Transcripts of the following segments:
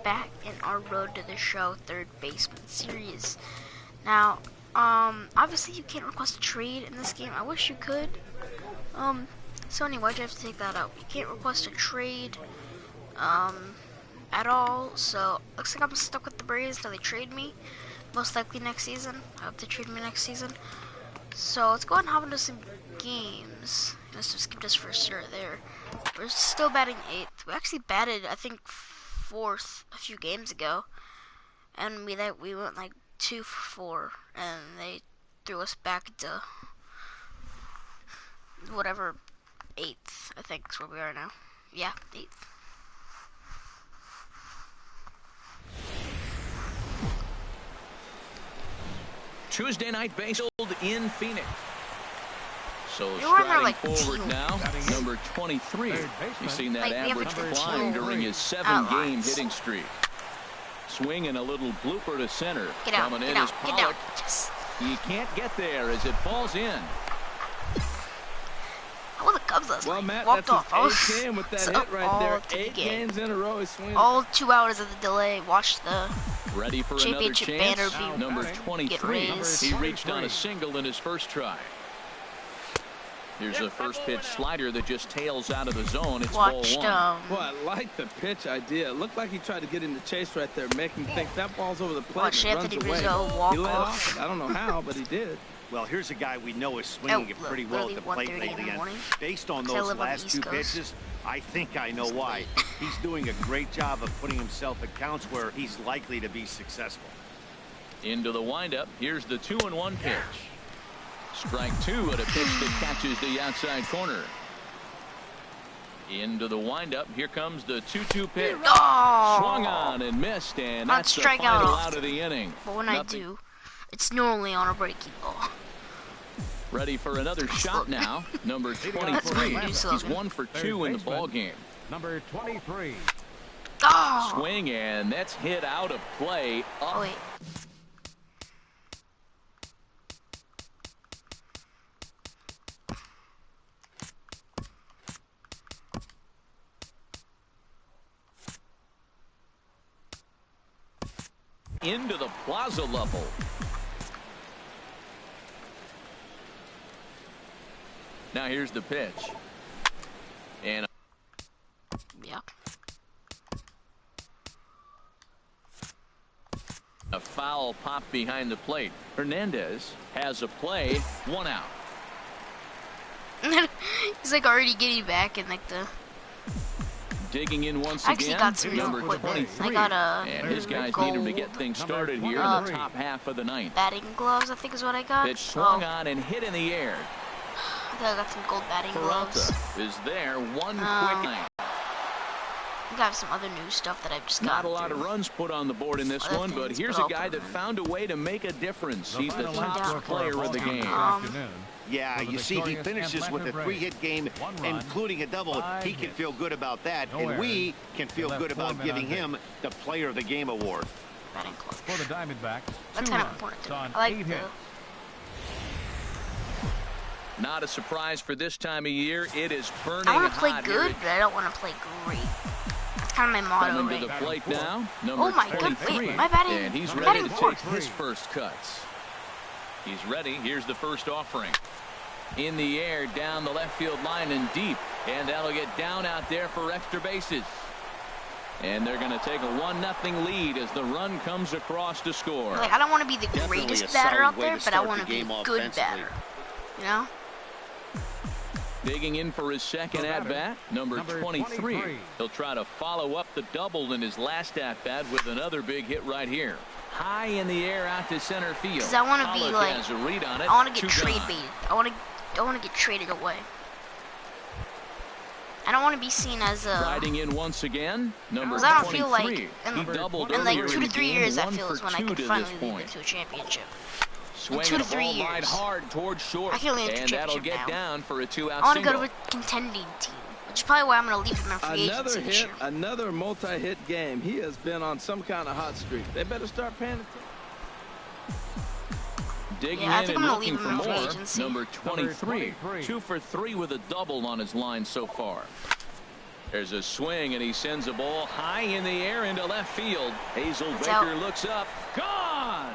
back in our Road to the Show third baseman series. Now, obviously you can't request a trade in this game. I wish you could. Sony, why'd you have to take that out? You can't request a trade, at all. So, looks like I'm stuck with the Braves until they trade me. Most likely next season. I hope they trade me next season. So, let's go ahead and hop into some games. Let's just skip this first start there. We're still batting 8th. We actually batted, I think, 4th a few games ago. And we went like 2 for 4. And they threw us back to whatever, 8th, I think is where we are now. Yeah, 8th. Tuesday night baseball in Phoenix. So striding like forward now, number 23. You've seen that average climb during his 7-game hitting streak. Swing and a little blooper to center. Coming in is Pollock. He can't get there as it falls in. Well, the Cubs last well, night Matt, walked that's off. his 8th game with that hit right there. 8 games in a row. He's swinging. All 2 hours of the delay. Watch the ready for championship another chance. banner be Number 23. He reached 23. on a single in his first try. Here's a first pitch slider that just tails out of the zone. It's ball 1. Well, I like the pitch idea. It looked like he tried to get in the chase right there, make him think that ball's over the plate. Watch and Anthony runs Rizzo away. walk He let off. off. I don't know how, but he did. Well, here's a guy we know is swinging it pretty well at the plate lately, and based on those last 2 pitches, I think I know why. He's doing a great job of putting himself at counts where he's likely to be successful. Into the windup. Here's the 2-1 pitch. Strike 2 at a pitch that catches the outside corner. Into the windup. Here comes the 2-2 pitch. Oh! Swung on and missed, and that's the strike final out of the inning. But when I do, it's normally on a breaking ball. Ready for another shot now. Number 23. He's 1 for 2 in the ball game. Number 23. Oh! Swing, and that's hit out of play. Oh, wait. Into the plaza level. Now here's the pitch. And yeah. A foul pop behind the plate. Hernandez has a play. 1 out. He's like already getting back in like the. Digging in once I actually again. got some Number equipment. 23. I got a and his guys need him to get things started here in the top half of the 9th. Batting gloves, I think is what I got. Pitch swung on and hit in the air. I think I got some gold batting gloves. Is there one quick line. I got some other new stuff that I've just got. Not a lot of runs put on the board in this one, but here's a guy that found a way to make a difference. He's the top player of the game. Yeah, you see, he finishes with a 3-hit game, including a double. He can feel good about that, and we can feel good about giving him the Player of the Game award. For the Diamondbacks, that's kind of important to me. I like the. Not a surprise for this time of year. It is burning I want to play hot good, but I don't want to play great. That's kind of my motto. Coming to the plate now, number oh my 23. God! Wait, my batting. And he's ready to take his first cuts. He's ready. Here's the first offering. In the air, down the left field line and deep. And that'll get down out there for extra bases. And they're going to take a 1-0 lead as the run comes across to score. Like, I don't want to be the greatest batter out there, but I want to be a good batter. You know? Digging in for his second at-bat, number 23. He'll try to follow up the double in his last at-bat with another big hit right here. High in the air out to center field. Because I want to be like, has a read on it. I want to get trade baited. I want to get traded away. I don't want to be seen as a. Riding in once again, number 23. I don't feel like in like earlier 2 to 3 years, I feel is when I can finally lead lead into a championship. Swing 2 to 3 years. Right hard towards short. I can lead into a and that'll championship get now. down for a 2-out I want to single. go to a contending team, which is probably why I'm going to leave him in free agency this year. Another multi-hit game. He has been on some kind of hot streak. They better start paying attention. Digging yeah, I think in I'm and gonna leave looking him for in free more. agency. Number 23. 2 for 3 with a double on his line so far. There's a swing, and he sends a ball high in the air into left field. Hazel Baker looks up. Gone!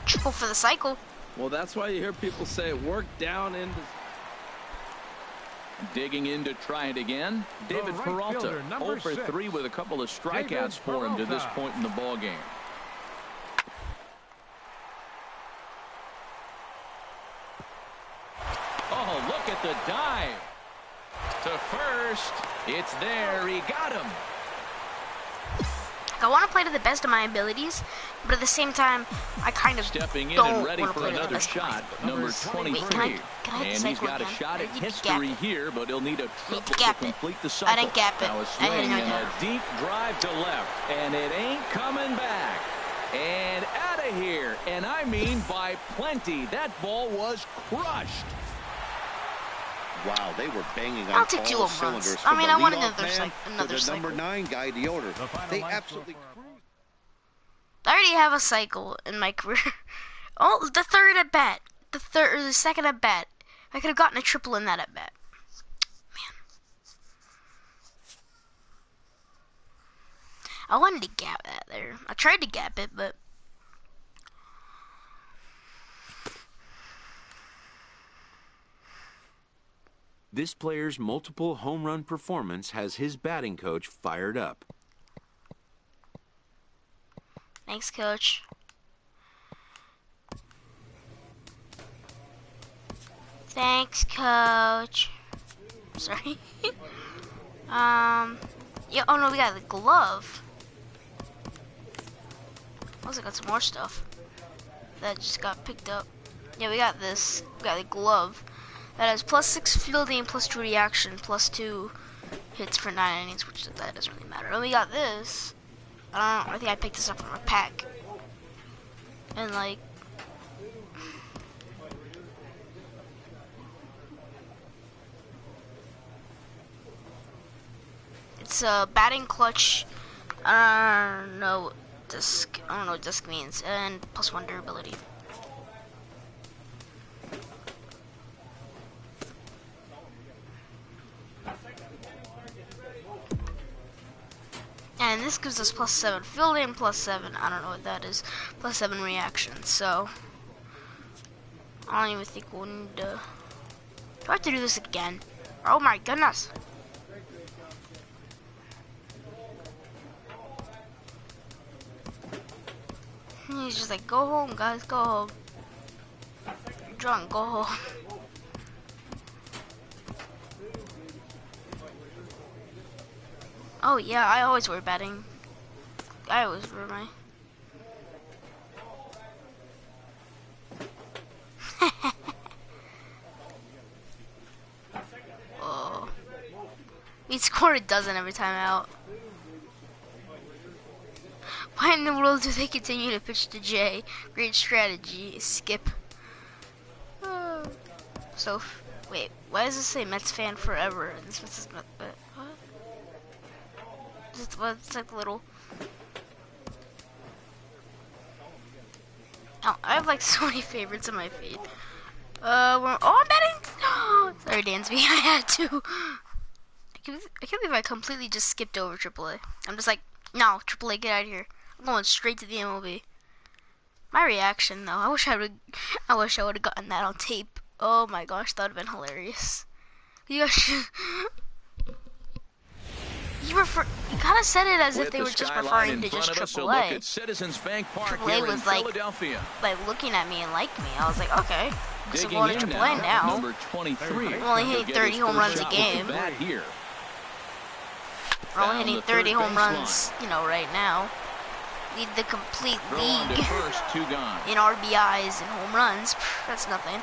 Triple for the cycle. Well, that's why you hear people say work down into... Digging in to try it again. David Peralta, 0 for 3 with a couple of strikeouts for him to this point in the ball game. Oh, look at the dive. To first. It's there. He got him. I want to play to the best of my abilities, but at the same time, I kind of stepping in don't and ready for another shot. Number 23. Wait, can I and he's got again? A shot at history here, but he'll need a triple to complete the cycle. I didn't gap it. Now a swing and a deep drive to left, and it ain't coming back. And out of here, and I mean by plenty. That ball was crushed. Wow, they were banging on I'll take 2 all home runs. cylinders. I mean, I want another cycle. Number 9 guy, the order. They absolutely cruised. I already have a cycle in my career. Oh, the third at bat. The second at bat. I could have gotten a triple in that at bat. Man. I wanted to gap that there. I tried to gap it, but... This player's multiple home run performance has his batting coach fired up. Thanks, Coach. Thanks, Coach. Sorry. Yeah. Oh no, we got the glove. Also got some more stuff that just got picked up. Yeah, we got this. We got the glove that has +6 fielding, +2 reaction, +2 hits for 9 innings, which that doesn't really matter. And we got this. I think I picked this up from a pack. And like, it's a batting clutch. I don't know what disc means, and +1 durability. And this gives us +7 fielding, +7, I don't know what that is, +7 reaction. So I don't even think we'll need to. Do I have to do this again? Oh my goodness. He's just like, go home, guys, go home. You're drunk, go home. Oh yeah, I always wear batting. I always wear my... Oh. We scored a dozen every time out. Why in the world do they continue to pitch to Jay? Great strategy. Skip. So, wait, why does this say Mets fan forever? This is Mets, what? It's like little. Oh, I have like so many favorites in my feed. I'm betting. Sorry, Dansby, I had to. I can't believe I completely just skipped over AAA. I'm just like, no, AAA, get out of here. I'm going straight to the MLB. My reaction, though, I wish I would have gotten that on tape. Oh my gosh, that would have been hilarious. You guys should. You kind of said it as if they were just referring to just AAA. AAA was like looking at me and liked me. I was like, okay, guess I'm going to AAA now. Number 23. I'm only hitting 30 home runs a game. We're only hitting 30 home runs, you know, right now. Lead the complete league in RBIs and home runs. That's nothing.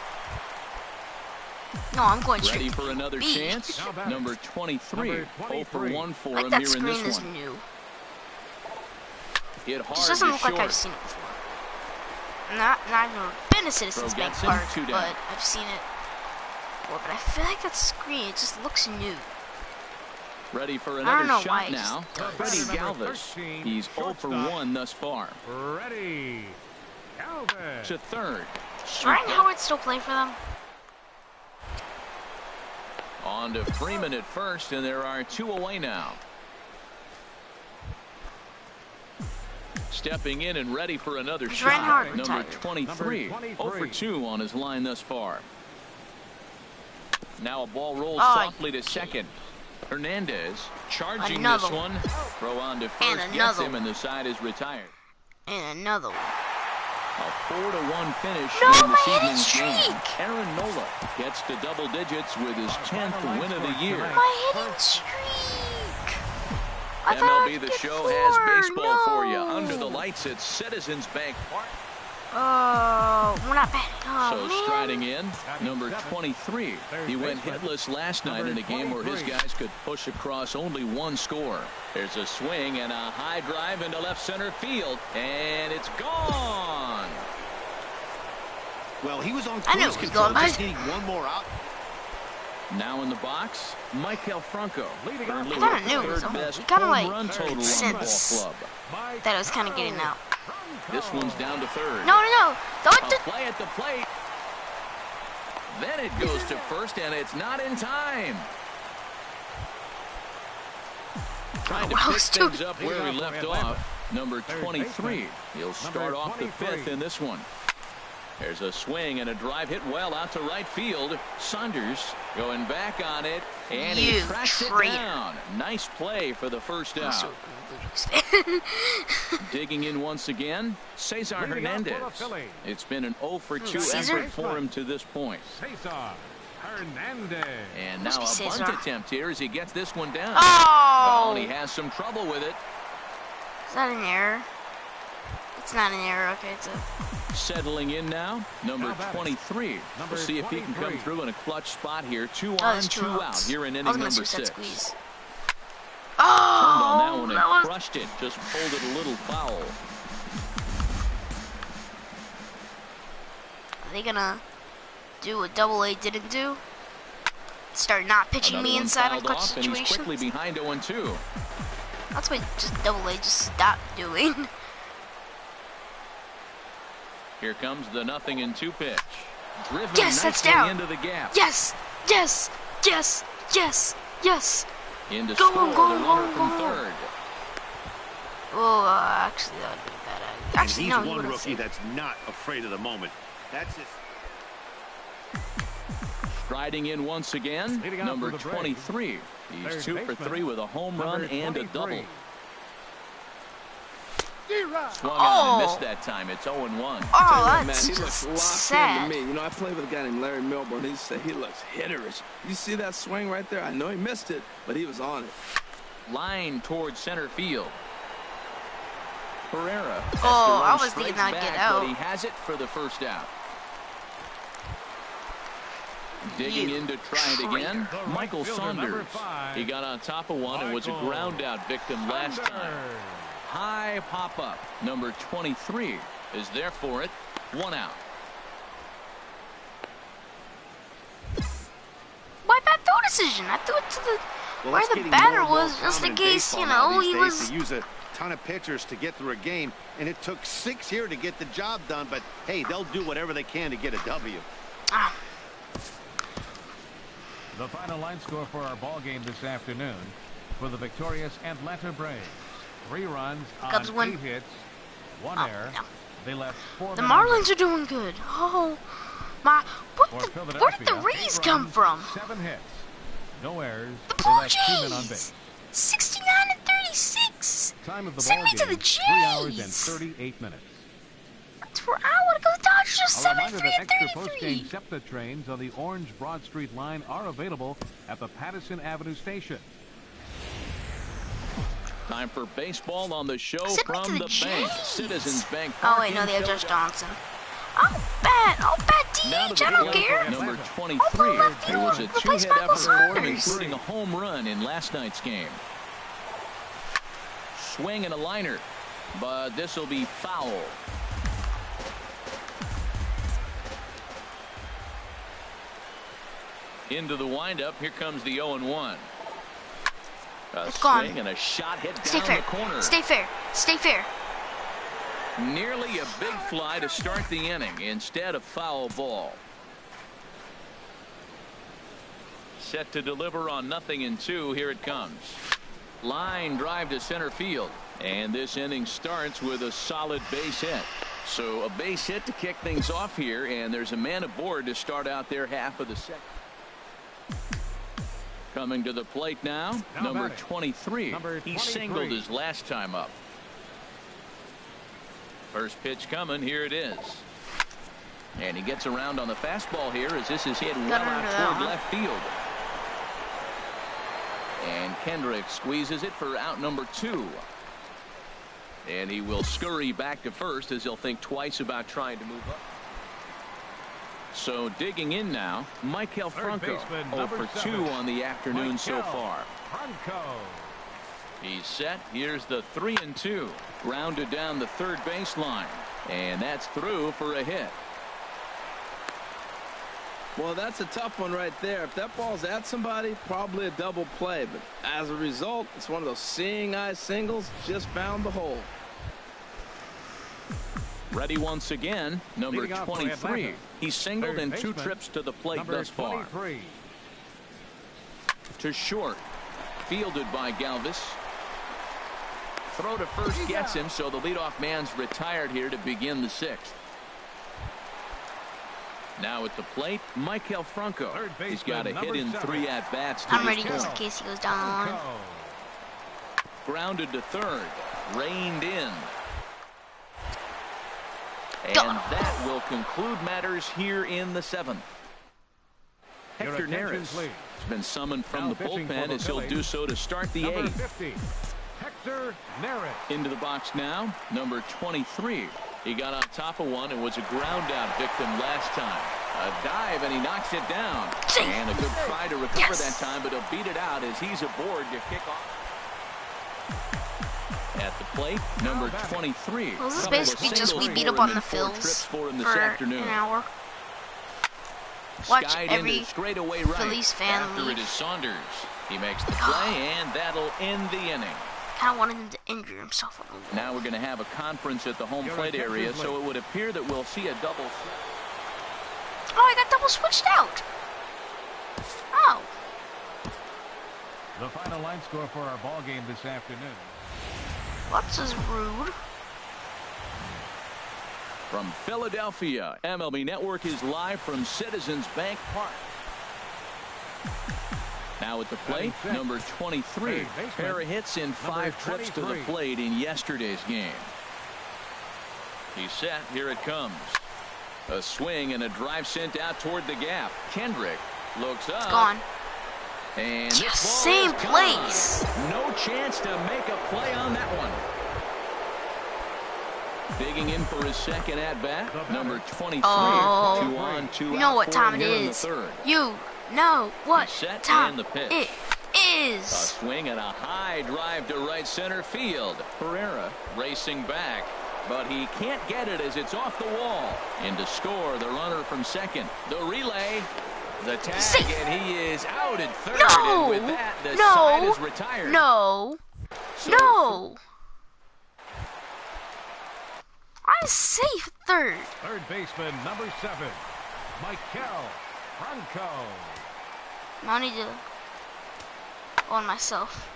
No, I'm going straight. Ready for another chance? Number 23. 0 for 1 for him that here in this screen is one. new. Hit hard This doesn't look like I've seen it before. I've never been to Citizens Bank Park, but I've seen it before. But I feel like that screen, it just looks new. Ready for another shot why now. Freddie Galvis. He's 0 for 1 thus far. Freddie Galvis. To third. Does Ryan Howard still play for them? On to Freeman at first, and there are 2 away now. Stepping in and ready for another shot. Number 23. 0 for 2 on his line thus far. Now a ball rolls softly to second. Hernandez charging this one. Throw on to first, gets him, and the side is retired. And another one. A 4-1 finish in this evening's game. Aaron Nola gets to double digits with his 10th win of the year. My hitting streak. MLB The Show has baseball for you. Under the lights at Citizens Bank Park. Oh, we're not bad. So striding in, number 23. He went hitless last night in a game where his guys could push across only 1 score. There's a swing and a high drive into left center field, and it's gone. Well, he was on cruise control, just needing 1 more out. Now in the box, Maikel Franco. I kind of knew it was almost. He kind of like sense that it was kind of getting out. This one's down to third. No. Don't play at the plate. Then it goes to first, and it's not in time. Trying to pick things up where he left off. Number 23. He'll start off the 5th in this one. There's a swing and a drive hit well out to right field. Saunders going back on it, and he tracks it down. Nice play for the first out. Digging in once again, Cesar Hernandez. It's been an 0 for 2 effort for him to this point. Hernandez. And now a bunt attempt here as he gets this one down. Oh! And he has some trouble with it. Is that an error? It's not an error. Okay, it's a... Settling in now, number 23. We'll see if he can come through in a clutch spot here. 2 on, 2 out here in inning number 6. Oh, turned on that one and crushed it. Just pulled it a little foul. Are they gonna do what Double-A didn't do? Start not pitching me inside in clutch situations? And he's quickly behind 0-2. That's what just Double-A just stopped doing. Here comes the 0-2 pitch. Driven yes, that's nicely down. Into the gap. Yes. Into score, the runner from third. Oh, actually, that would be bad. Actually, and he's one rookie that's not afraid of the moment. That's his. Striding in once again, number 23. He's 2 for 3 with a home run and a double. Swung on and missed that time. It's 0-1. Oh, that's he looks locked sad. in to me. You know, I played with a guy named Larry Milburn. He said he looks hitterish. You see that swing right there? I know he missed it, but he was on it. Line towards center field. Pereira. Oh, I was thinking that get out. But he has it for the first out. Digging in to try it again. Michael Saunders. He got on top of one and was a ground out victim last time. High pop-up. Number 23 is there for it. 1 out. Why bad throw decision? I threw it to the where the batter was, just in case, you know, he was. They use a ton of pitchers to get through a game, and it took 6 here to get the job done. But hey, they'll do whatever they can to get a W. The final line score for our ball game this afternoon for the victorious Atlanta Braves. 3 runs on 8 hits, 1 error. No. They left 4. The Marlins are doing good. Oh my! Where did the Rays come from? 7 hits, no errors. The Blue Jays. 69 and 36. Time of the Send ball me game, to the Jays. 3 hours and 38 minutes. That's where I want to go. Dodgers just 73 and Extra 33. post-game SEPTA trains on the Orange Broad Street line are available at the Patterson Avenue station. Time for baseball on the show from the bank. Citizens Bank. Oh wait, no, they have Josh Johnson. I'll bet DH. I don't care. Number 23. It was a 2-hit effort for him, including a home run in last night's game. Swing and a liner, but this will be foul. Into the windup. Here comes the 0-1. A swing and a shot hit down the corner. Stay fair. Stay fair. Nearly a big fly to start the inning. Instead, a foul ball. Set to deliver on 0-2. Here it comes. Line drive to center field. And this inning starts with a solid base hit. So a base hit to kick things off here, and there's a man aboard to start out their half of the second. Coming to the plate now, number 23. He singled his last time up. First pitch coming. Here it is. And he gets around on the fastball here as this is hit well out toward left field. And Kendrick squeezes it for out number 2. And he will scurry back to first as he'll think twice about trying to move up. So digging in now, Michael Franco, 0 for 2 on the afternoon so far. He's set. Here's the 3-2. Grounded down the third baseline. And that's through for a hit. Well, that's a tough one right there. If that ball's at somebody, probably a double play. But as a result, it's one of those seeing eye singles. Just found the hole. Ready once again, number 23. He's singled in 2 trips to the plate thus far. To short. Fielded by Galvis. Throw to first gets him, so the leadoff man's retired here to begin the 6th. Now at the plate, Michael Franco. He's got a hit in 3 at-bats. I'm ready just in case he goes down the line. Grounded to third. Reined in. And that will conclude matters here in the 7th. Hector Neris has been summoned from the bullpen as he'll do so to start the 8th. Hector Neris. Into the box now, number 23. He got on top of one and was a ground out victim last time. A dive and he knocks it down. And a good try to recover that time, but he'll beat it out as he's aboard to kick off. At the plate, number 23. Well, this is basically just we beat up on the Phils for an hour. Watch every Phillies fan leave. After it is Saunders. He makes the play, and that'll end the inning. Kind of wanted him to injure himself a little bit. Now we're going to have a conference at the home plate area, so it would appear that we'll see a double. Oh, I got double switched out. Oh. The final line score for our ball game this afternoon. What's is rude? From Philadelphia, MLB Network is live from Citizens Bank Park. Now at the plate, number 23. Pair of hits in 5 trips to the plate in yesterday's game. He's set. Here it comes. A swing and a drive sent out toward the gap. Kendrick looks up. It's gone. And yes, same place. No chance to make a play on that one. Digging in for his second at bat, number 23. 2 on, 2 out. You know what time it is. You know what time it is. A swing and a high drive to right center field. Pereira racing back, but he can't get it as it's off the wall. In to score, the runner from second. The relay, the tag, and he is out at third. No, and with that, the side is retired. No, no. I'm safe third. Third baseman, number 7, Michael Franco. I need to go on myself.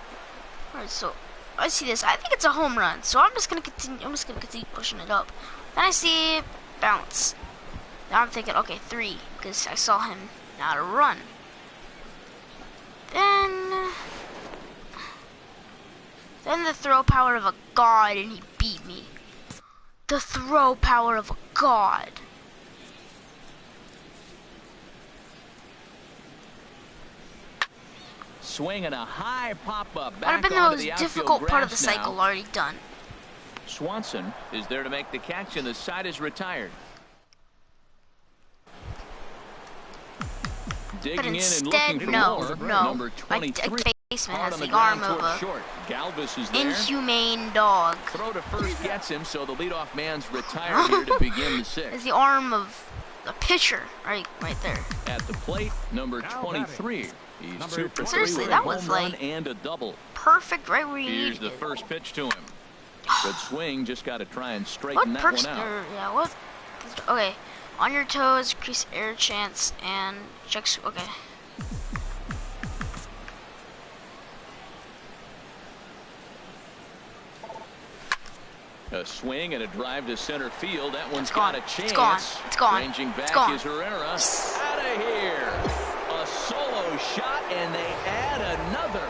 All right, so I see this. I think it's a home run, so I'm just gonna continue. I'm just gonna continue pushing it up. Then I see it bounce. Now I'm thinking, okay, 3, because I saw him not a run. Then the throw power of a god, and he beat me. The throw power of a god. Swing and a high pop-up. That would have been the most difficult part of the cycle already done. Swanson is there to make the catch, and the side is retired. Digging in and looking for more. Number 23. Baseman has the arm of a Galvis is there. Inhumane dog. Throw to first gets him, so the leadoff man's retired here to begin the 6th. It's the arm of a pitcher, right there. At the plate, number 23. He's 2 for 3 Seriously, with that a was home run like and a double. Perfect, right where you Here's needed the it. first pitch to him. Good swing, just got to try and straighten that one out. Yeah, what? Okay, on your toes, increase air chance, and checks. Okay. A swing and a drive to center field. That one's got a chance. It's gone. It's gone. Ranging back it's gone. is Herrera. Out of here. A solo shot, and they add another.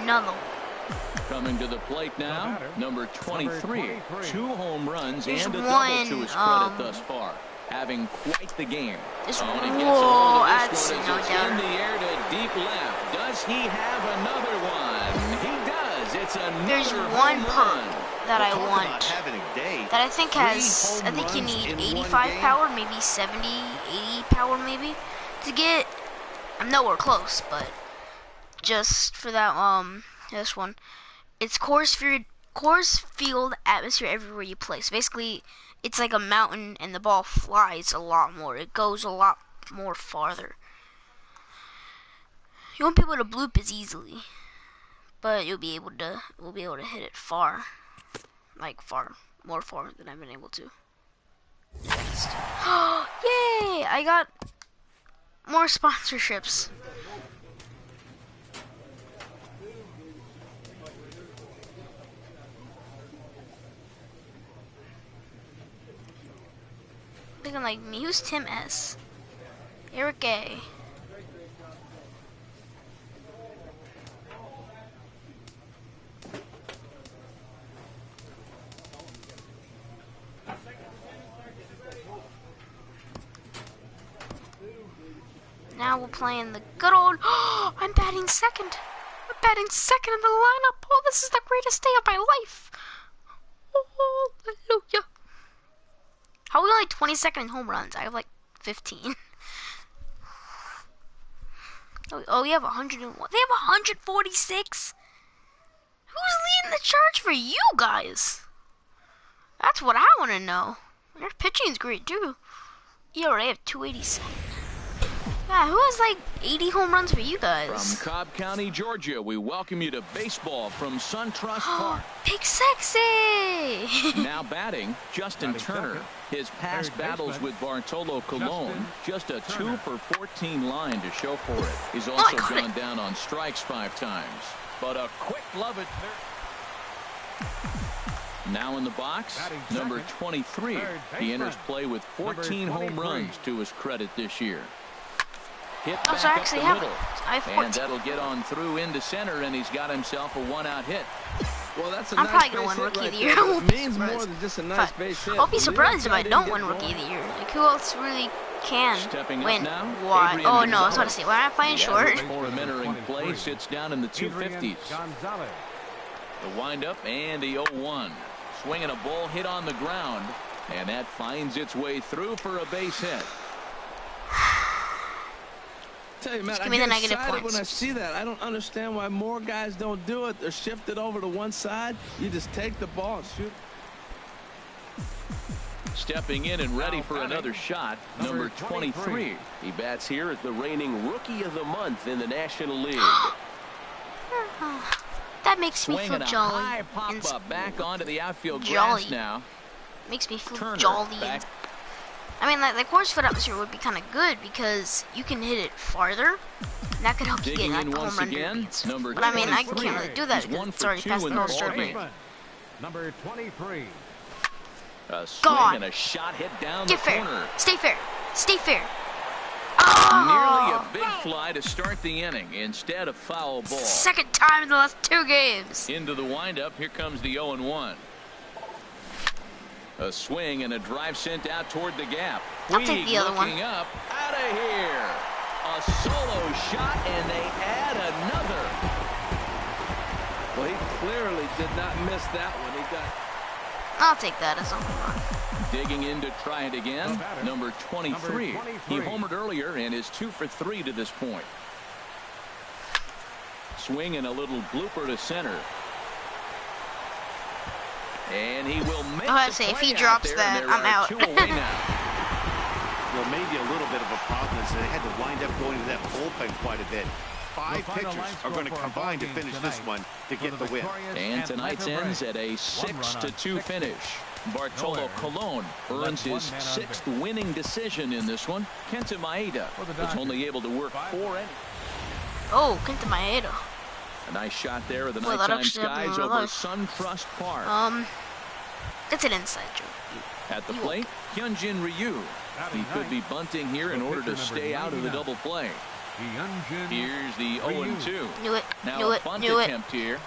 Another. Coming to the plate now, number 23. 2 home runs and a double to his credit thus far. Having quite the game. And he gets a hold of this one as it's in the air to deep left. Does he have another one? He does. It's another There's one home run. That I want. That I think has, I think you need 85 power, maybe 70, 80 power maybe, to get, I'm nowhere close, but just for that, this one, it's course field atmosphere everywhere you play. So basically, it's like a mountain and the ball flies a lot more. It goes a lot more farther. You won't be able to bloop as easily, but we'll be able to hit it far. Like more far than I've been able to. Yay! I got more sponsorships. Looking like me. Who's Tim S? Eric A. Now we're playing the good old. I'm batting second. I'm batting second in the lineup. Oh, this is the greatest day of my life. Hallelujah. How are we only 22nd in home runs? I have like 15. Oh, we have 101. They have 146. Who's leading the charge for you guys? That's what I want to know. Their pitching's great too. ERA of 287. Yeah, who has like 80 home runs for you guys? From Cobb County, Georgia, we welcome you to baseball from SunTrust Park. Big Sexy! Now batting, Justin Turner. His past battles with Bartolo Colon, just a 2 for 14 line to show for it. He's also gone down on strikes 5 times. But a quick love it. Now in the box, number 23. He enters play with 14 home runs to his credit this year. Hit back up the middle, and that'll get on through into center, and he's got himself a 1-out hit. Well, that's a I'm nice probably going to win Rookie of the Year. Year. It means more than just a nice base hit. I'll be surprised if I don't win Rookie of the Year. Like, who else really can win? Why? Oh, no, I was about to say, why am I playing short? For him entering play, sits down in the 250s. The windup and the 0-1. Swinging a ball hit on the ground, and that finds its way through for a base hit. Tell you, man, I get excited when I see that. I don't understand why more guys don't do it. They're shifted over to one side. You just take the ball and shoot. Stepping in and ready for another shot, number 23. He bats here as the reigning Rookie of the Month in the National League. That makes me feel jolly. High pop-up back onto the outfield grass now. Makes me feel jolly. I mean, like, the course field atmosphere would be kind of good because you can hit it farther. And that could help you get like a home run derby. But I mean, I can't really do that because it's already past the All-Star break. Number 23. A swing and a shot hit down the corner. Stay fair. Stay fair. Nearly a big fly to start the inning. Instead, a foul ball. Second time in the last 2 games. Into the windup. Here comes the 0-1. A swing and a drive sent out toward the gap. I'll take the other one. Up, out of here. A solo shot, and they add another. Well, he clearly did not miss that one. He got. I'll take that as a home run. Digging in to try it again, number 23. He homered earlier and is 2 for 3 to this point. Swing and a little blooper to center. And he will make the play if he drops that, I'm out. Well, maybe a little bit of a problem is they had to wind up going to that bullpen quite a bit. 5 pitchers are going to combine to finish this one to get the win. And tonight's ends at a 6-2 finish. Bartolo Colon earns his 6th winning decision in this one. Kenta Maeda was only able to work 4 innings. Oh, Kenta Maeda. A nice shot there of the nighttime skies over SunTrust Park. It's an inside joke. At the plate, Hyunjin Ryu. He could be bunting here in order to stay out of the double play. Here's the 0-2. Knew it. Now a bunt attempt here.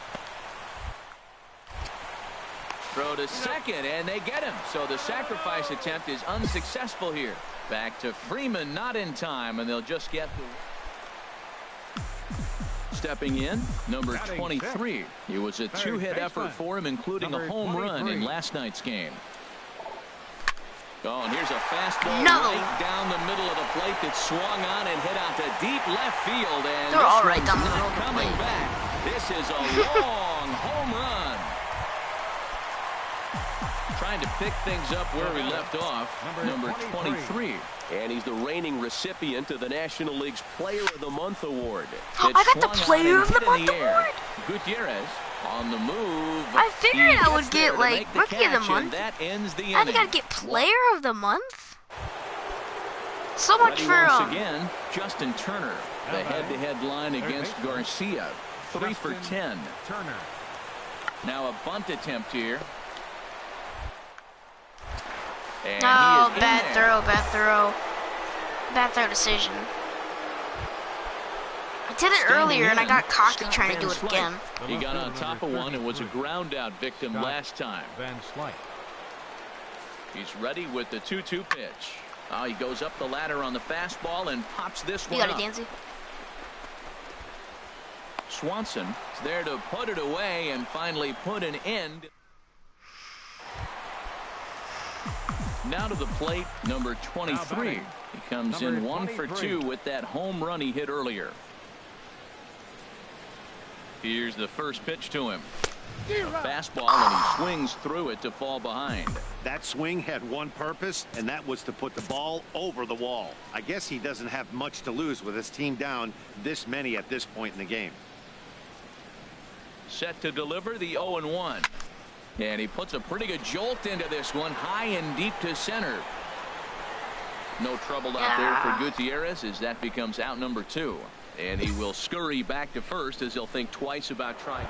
Throw to second, and they get him. So the sacrifice attempt is unsuccessful here. Back to Freeman, not in time, and they'll just get the... Stepping in, number 23. It was a two-hit effort for him, including a home run in last night's game. Oh, and here's a fastball right down the middle of the plate that swung on and hit out to deep left field. And they're all right this down the middle of the coming plate. back. This is a long home run. Trying to pick things up where we left off. Number 23. And he's the reigning recipient of the National League's Player of the Month award. I got the Player of the Month award. Gutierrez on the move. I figured I would get like Rookie of the Month. That ends the inning. I gotta get Player of the Month. So much for once again, Justin Turner, the head-to-head line against Garcia. 3 for 10. Turner. Now a bunt attempt here. And no, bad throw. Bad throw decision. I did it earlier and I got cocky trying to do it again. He got on top of one and was a ground out victim last time. Van Slyke. He's ready with the 2-2 pitch. Oh, he goes up the ladder on the fastball and pops this one You got up. it, Danzy. Swanson is there to put it away and finally put an end. Now to the plate, number 23. He comes in 1 for 2 with that home run he hit earlier. Here's the first pitch to him. A fastball, and he swings through it to fall behind. That swing had one purpose, and that was to put the ball over the wall. I guess he doesn't have much to lose with his team down this many at this point in the game. Set to deliver the 0-1. And he puts a pretty good jolt into this one, high and deep to center. No trouble out there for Gutierrez as that becomes out number 2. And he will scurry back to first as he'll think twice about trying.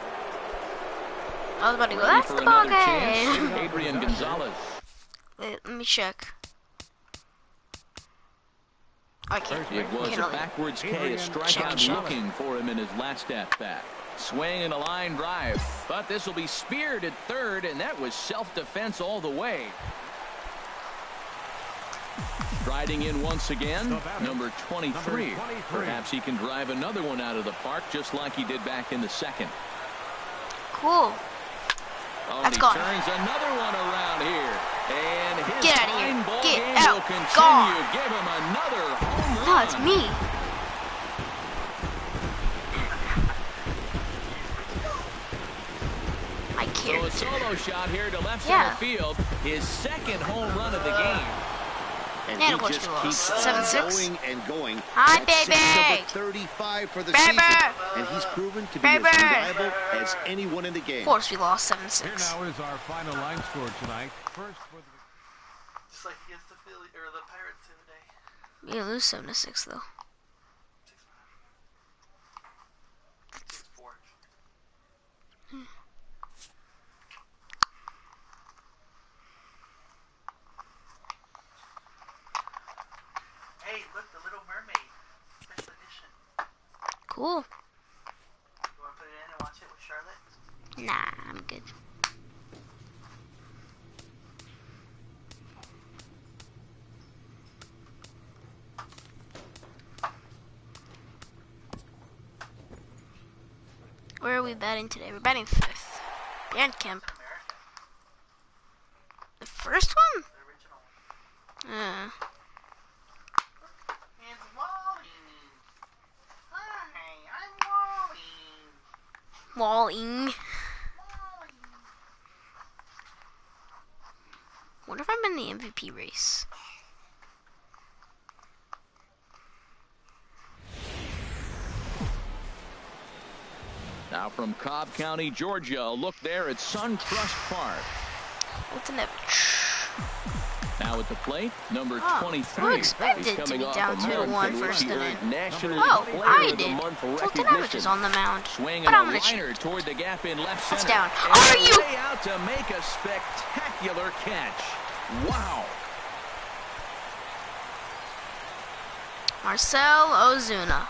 I was about to go, that's the ball game. Adrian Gonzalez. Wait, let me check. I can't. It was a backwards K, a strikeout looking for him in his last at-bat. Swing and a line drive, but this will be speared at third, and that was self-defense all the way. Riding in once again, number 23. Perhaps he can drive another one out of the park just like he did back in the second. Cool. Oh, That's he gone. turns another one around here. And his Get out of fine here. ball Get game out. will continue. Gone. Give him another home run. No, it's me. I So can't. a solo shot here to left center field. His second home run of the game. And Man, he it was just too low. keeps 7-6. going and going. Hi, That's baby. number 35 for the Baby. season. And he's proven to be as reliable as anyone in the game. Of course, we lost Here 7-6. now is our final line score tonight. First for the... Just like against the Philly or the Pirates the other day. We didn't lose 7-6 though. 6-4. Hey, look, the Little Mermaid special edition. Cool. You want to put it in and watch it with Charlotte? Nah, I'm good. Where are we batting today? We're batting 5th. Bandcamp. America, The first one? the original one. It's Wally. Hi, I'm Wally. Walling. What if I'm in the MVP race? Now from Cobb County, Georgia, a look there at SunTrust Park. What's an average? Now at the plate, number Oh, 23. who expected He's to coming be off down a 2-1 month in which first he inning. earned National Oh, League I Player of the did. Month Fulton Average recognition. is on the mound. Swing But and I'm a gonna liner toward the gap in left It's center. down. And Are you? way out to make a spectacular spectacular catch. Wow. Marcell Ozuna.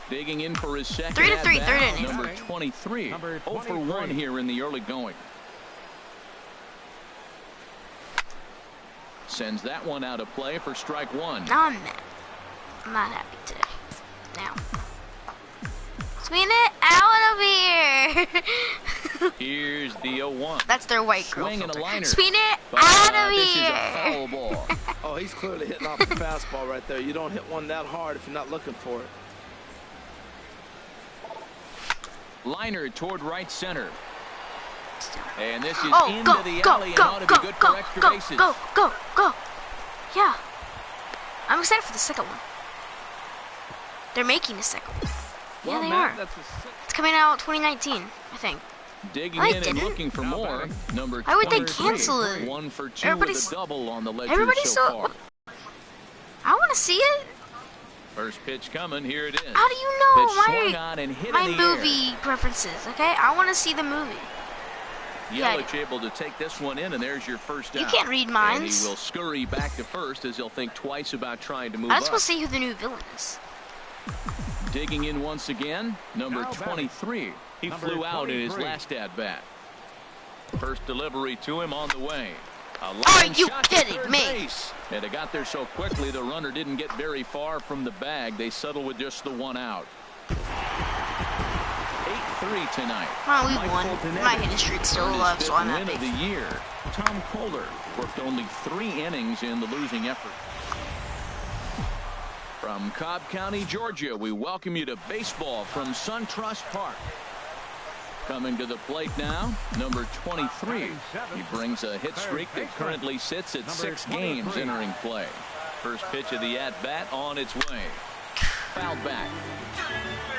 Digging in for his second 3-3, at-bat, third inning. number 23. 0 for 1 here in the early going. Sends that one out of play for strike one. Now I'm mad. I'm not happy today. Now. Swing it out of here. Here's the 0-1. That's their white girl. Swing and a liner. Swing it out of This is here. a foul ball. Oh, he's clearly hitting off a fastball right there. You don't hit one that hard if you're not looking for it. Liner toward right center. And this is Oh, into the alley and ought to be good for extra bases. Go. Yeah. I'm excited for the second one. They're making the second one. Yeah, they are. It's coming out 2019, I think. Digging I in and didn't. looking for more. Number Why would they 23. cancel it? 1 for 2 Everybody's- with a double on the ledger Everybody's so so. far. I want to see it. First pitch coming. Here it is. How do you know Pitch swung on and hit my in the air. movie preferences? Okay, I want to see the movie. Yelich able to take this one in, and there's your first out. You can't read And minds. he will scurry back to first as he'll think twice about trying to move I up. just want to see who the new villain is. Digging in once again, number Now batting. 23. He Number flew out in his 23. last at-bat. First delivery to him on the way. A Are line you shot to kidding third me? base. And it got there so quickly the runner didn't get very far from the bag. They settled with just the one out. 8-3 tonight. Well, we Mike won. Fulton My Evans hitting streak's still earned his alive, fifth so I'm win happy. of the year. Tom Kohler worked only 3 innings in the losing effort. From Cobb County, Georgia, we welcome you to baseball from SunTrust Park. Coming to the plate now, number 23. He brings a hit streak that currently sits at 6 games entering play. First pitch of the at-bat on its way. Fouled back.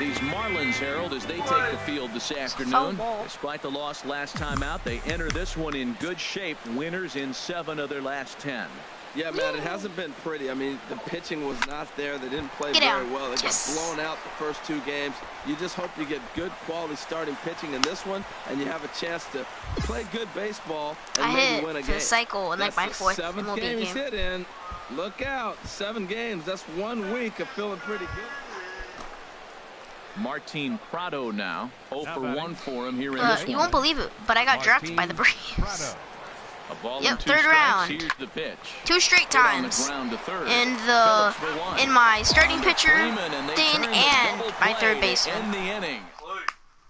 These Marlins, Harold, as they take the field this afternoon. Despite the loss last time out, they enter this one in good shape. Winners in 7 of their last 10. Yeah, man, it hasn't been pretty. I mean, the pitching was not there. They didn't play Get very out. well. They Yes. got blown out the first 2 games. You just hope you get good quality starting pitching in this one, and you have a chance to play good baseball and I maybe hit win a for game. the cycle in like That's my the 4th 7th MLB game he's game. hit in. Look out, 7 games. That's 1 week of feeling pretty good. Martin Prado now. 0 for 1 for him here in this one. You won't believe it, but I got drafted by the Braves. A ball Yep, and 2 third strikes. round. Here's the pitch. 2 straight Hit on the times. ground to third. In Phillips for one. in my starting On to pitcher Freeman, and they thing turn the and double my play third to baseman. end the inning.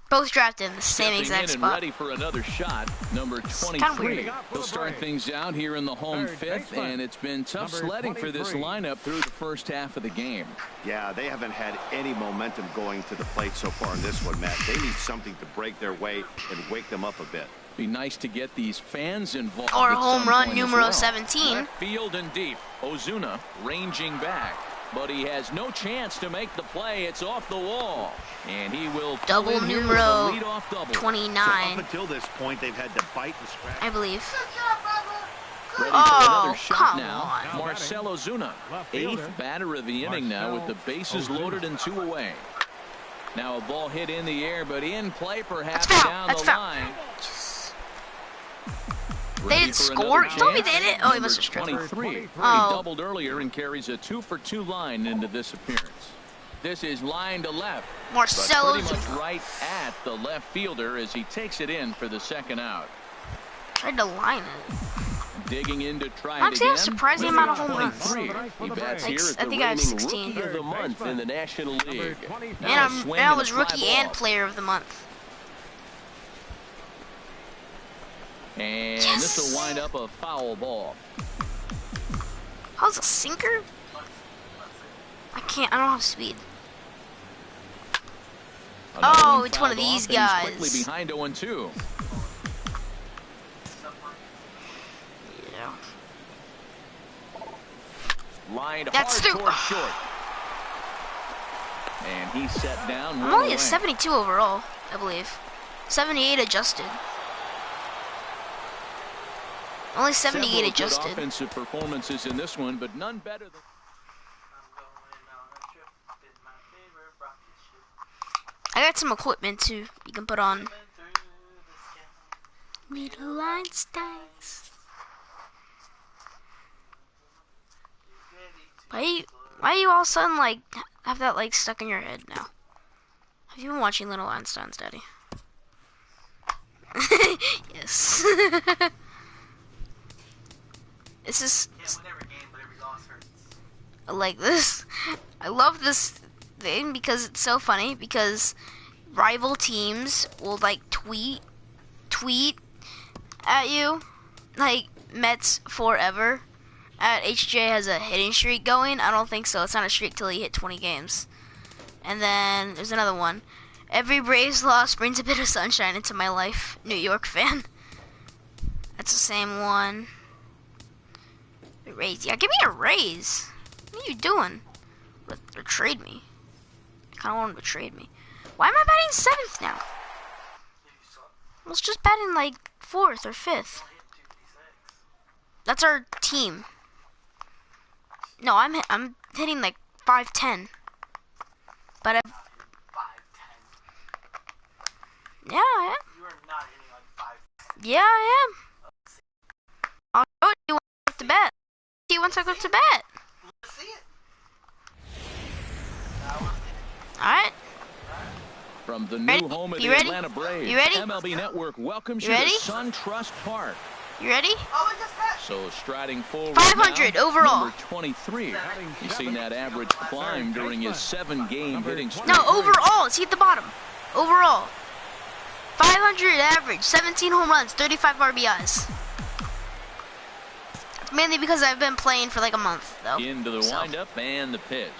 Both drafted in the same Stepping exact in and spot. ready for another shot, number kinda 23. weird. He'll start things out here in the home Third 5th, baseman, and it's been tough number sledding for this 23. lineup through the first half of the game. Yeah, they haven't had any momentum going to the plate so far in this one, Matt. They need something to break their way and wake them up a bit. Be nice to get these fans involved. Or at home some run point as numero well. 17. Left field and deep. Ozuna ranging back. But he has no chance to make the play. It's off the wall. And he will pull Double in here with numero a leadoff double. 29, Up until this point, they've had to bite and scratch. I believe. Ready for Oh, another shot come now. on. Marcell Ozuna, Left fielder. 8th batter of the inning now with the bases Ozuna. loaded and 2 away. Now a ball hit in the air, but in play perhaps That's foul. down That's the foul. line. They Ready didn't for score? another Told me chance. they didn't. Oh, he Number must have struck. 23. Oh. He doubled earlier and carries a 2-for-2 line into this appearance. This is line to left. But Marcell pretty much Ozuna. right at the left fielder as he takes it in for the second out. Tried to line it. Digging in to try it Actually, again. that's a surprising amount of home runs. 23. He bats Like, here I at the think I have reigning 16. Rookie of the month in the National League. And Now a swing I and a was fly rookie and ball. player of the month. And Yes! this will wind up a foul ball. How's a sinker? I can't. I don't have speed. Another Oh, one it's one of fouled these off, and he's guys. quickly behind 0-2. Yeah. Lined That's hard through. toward short. And he's set down. I'm one only away. a 72 overall, I believe. 78 adjusted. Only 78 Several adjusted. good offensive performances in this one, but none better than. I got some equipment too. You can put on. Middle Einsteins. Why you all of a sudden like have that like stuck in your head now? Have you been watching Little Einsteins, Daddy? Yes. It's just I like this. I love this thing because it's so funny because rival teams will like tweet at you like Mets forever. HJ has a hitting streak going. I don't think so. It's not a streak till he hit 20 games. And then there's another one. Every Braves loss brings a bit of sunshine into my life. New York fan. That's the same one. A raise. Yeah, give me a raise. What are you doing? Or trade me. I kind of want him to trade me. Why am I batting 7th now? I was just batting like 4th or 5th. That's our team. No, I'm hitting like 5'10". But I'm 5'10". Yeah, I am. You are not hitting like 5'10". Yeah, I am. I'll show it to you once I go to bed. See you once I go to bed. Let's see it. Alright. From the new home of the Atlanta Braves, You ready? MLB Network welcomes you to SunTrust Park. You ready? Oh, it just happened. So striding forward 500 now, overall. number 23. You've seen that average climb during his 7-game hitting streak. No, overall. See at the bottom. Overall. 500 average, 17 home runs, 35 RBIs. Mainly because I've been playing for like a month, though. Into the windup and the pitch.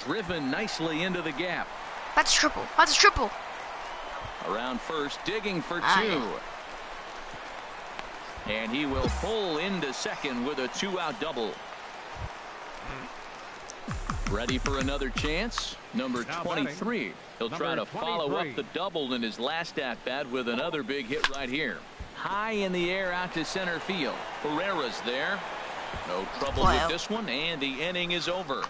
Driven nicely into the gap. That's a triple. That's a triple. Around first, digging for 2. Yeah. And he will pull into second with a 2-out double. Ready for another chance? Number 23. He'll try to follow up the double in his last at-bat with another big hit right here. High in the air out to center field. Pereira's there. No trouble with this one, and the inning is over.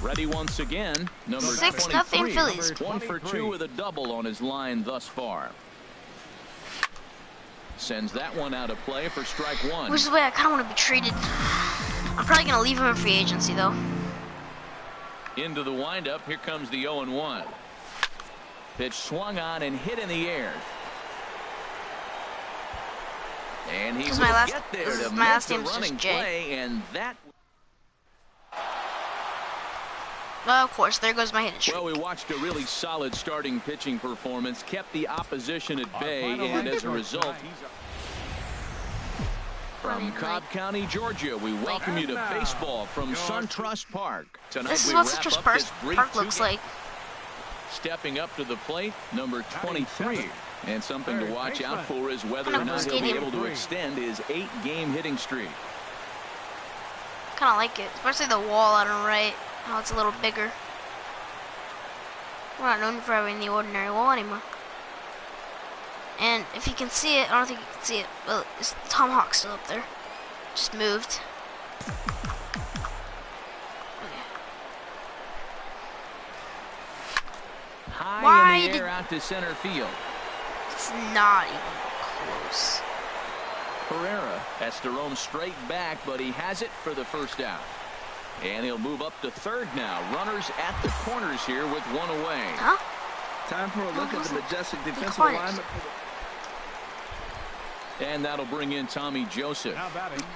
Ready once again, number 6-0 Phillies. 1 for 2 with a double on his line thus far. Sends that one out of play for strike 1. Which is the way I kind of want to be treated. I'm probably going to leave him in free agency, though. Into the windup, here comes the 0-1. Pitch swung on and hit in the air. And he will get there to make the running play, and that... Well, of course, there goes my hitting streak. Well, we watched a really solid starting pitching performance, kept the opposition at bay, and as a result, from Cobb County, Georgia, we welcome you to baseball from SunTrust Park. Tonight, this is what SunTrust Park looks like. Stepping up to the plate, number 23. And something to watch out for is whether or not he'll be able to extend his 8-game hitting streak. Kind of like it, especially the wall on the right. How it's a little bigger. We're not known for having the ordinary wall anymore. And if you can see it, I don't think you can see it. Well, it's Tom Hawk still up there. Just moved. Okay. High in the air out to center field. It's not even close. Pereira has to roam straight back, but he has it for the first out. And he'll move up to third now. Runners at the corners here with one away. Huh? Time for a look at the majestic defensive alignment. And that'll bring in Tommy Joseph.